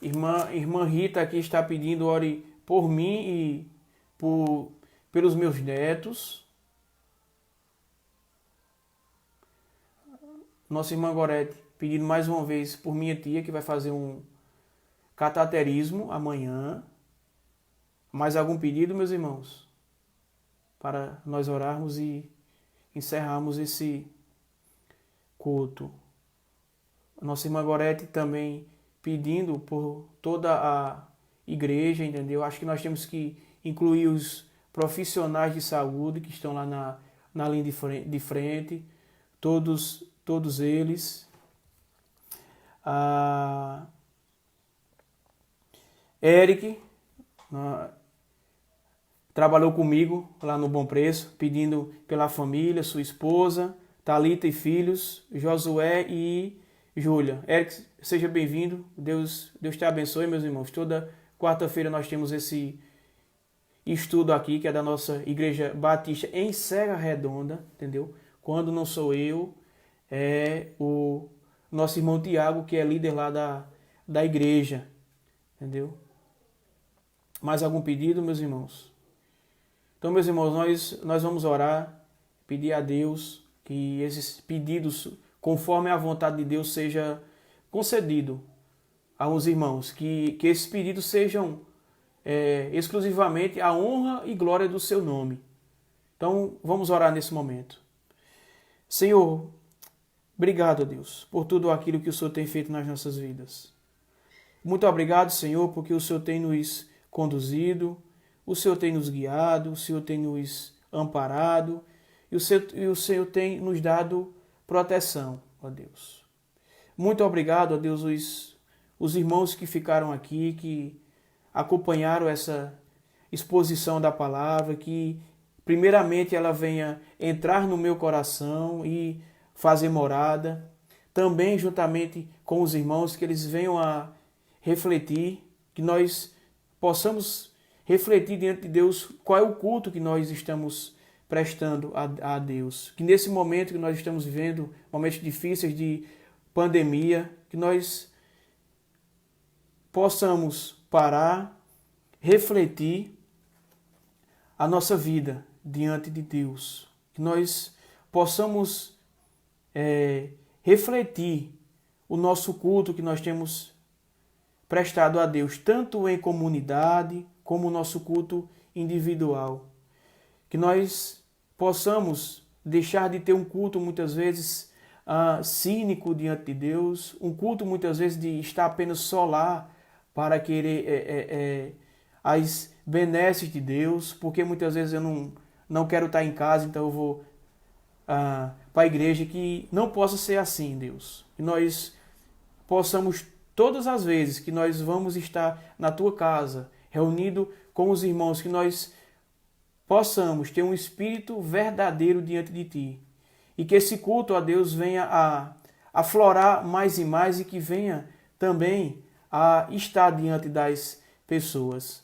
Irmã Rita aqui está pedindo, ore por mim e pelos meus netos. Nossa irmã Gorete pedindo mais uma vez por minha tia, que vai fazer um cateterismo amanhã. Mais algum pedido, meus irmãos? Para nós orarmos e encerrarmos esse culto. Nossa irmã Gorete também pedindo por toda a igreja, entendeu? Acho que nós temos que incluir os profissionais de saúde que estão lá na linha de frente, todos eles. Eric trabalhou comigo lá no Bom Preço, pedindo pela família, sua esposa, Thalita e filhos, Josué e Júlia. Eric, seja bem-vindo. Deus te abençoe, meus irmãos. Toda quarta-feira nós temos esse estudo aqui, que é da nossa Igreja Batista em Serra Redonda, entendeu? Quando não sou eu, é o nosso irmão Tiago, que é líder lá da igreja, entendeu? Mais algum pedido, meus irmãos? Então, meus irmãos, nós vamos orar, pedir a Deus que esses pedidos, conforme a vontade de Deus, seja concedido aos irmãos, que esses pedidos sejam exclusivamente a honra e glória do seu nome. Então, vamos orar nesse momento. Senhor, obrigado, Deus, por tudo aquilo que o Senhor tem feito nas nossas vidas. Muito obrigado, Senhor, porque o Senhor tem nos conduzido, o Senhor tem nos guiado, o Senhor tem nos amparado e o Senhor tem nos dado proteção, ó Deus. Muito obrigado, ó Deus, os irmãos que ficaram aqui, que acompanharam essa exposição da palavra, que primeiramente ela venha entrar no meu coração e fazer morada. Também juntamente com os irmãos, que eles venham a refletir, que nós possamos refletir diante de Deus qual é o culto que nós estamos prestando a Deus. Que nesse momento que nós estamos vivendo, momentos difíceis de pandemia, que nós possamos parar, refletir a nossa vida diante de Deus. Que nós possamos refletir o nosso culto que nós temos prestado a Deus, tanto em comunidade como o nosso culto individual. Que nós possamos deixar de ter um culto muitas vezes cínico diante de Deus, um culto muitas vezes de estar apenas só lá para querer as benesses de Deus, porque muitas vezes eu não quero estar em casa, então eu vou para a igreja. Que não possa ser assim, Deus. Que nós possamos, todas as vezes que nós vamos estar na tua casa, reunido com os irmãos, que nós possamos ter um espírito verdadeiro diante de ti. E que esse culto a Deus venha a aflorar mais e mais e que venha também a estar diante das pessoas.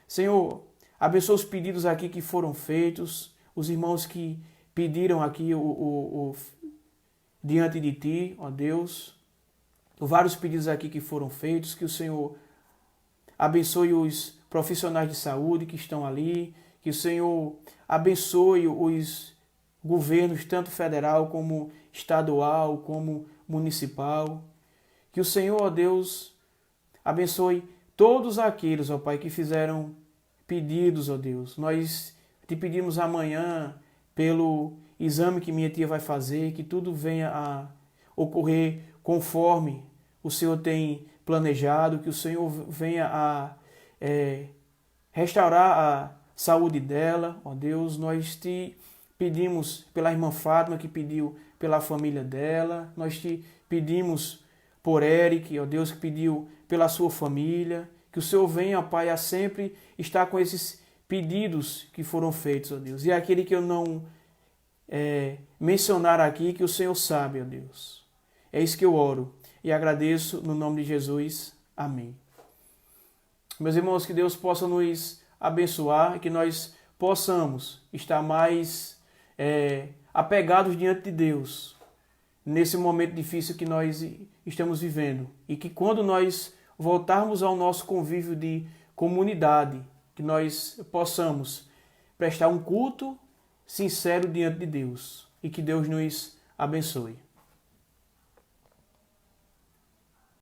Senhor, abençoa os pedidos aqui que foram feitos, os irmãos que pediram aqui diante de ti, ó Deus. Vários pedidos aqui que foram feitos, que o Senhor abençoe os profissionais de saúde que estão ali, que o Senhor abençoe os governos, tanto federal como estadual, como municipal. Que o Senhor, ó Deus, abençoe todos aqueles, ó Pai, que fizeram pedidos, ó Deus. Nós te pedimos amanhã pelo exame que minha tia vai fazer, que tudo venha a ocorrer conforme o Senhor tem planejado, que o Senhor venha a restaurar a saúde dela, ó Deus. Nós te pedimos pela irmã Fátima, que pediu pela família dela. Nós te pedimos por Eric, ó Deus, que pediu pela sua família. Que o Senhor venha, Pai, a sempre estar com esses pedidos que foram feitos, ó Deus. E aquele que eu não mencionar aqui, que o Senhor sabe, ó Deus. É isso que eu oro. e agradeço no nome de Jesus. Amém. Meus irmãos, que Deus possa nos abençoar, que nós possamos estar mais apegados diante de Deus nesse momento difícil que nós estamos vivendo. E que quando nós voltarmos ao nosso convívio de comunidade, que nós possamos prestar um culto sincero diante de Deus. E que Deus nos abençoe.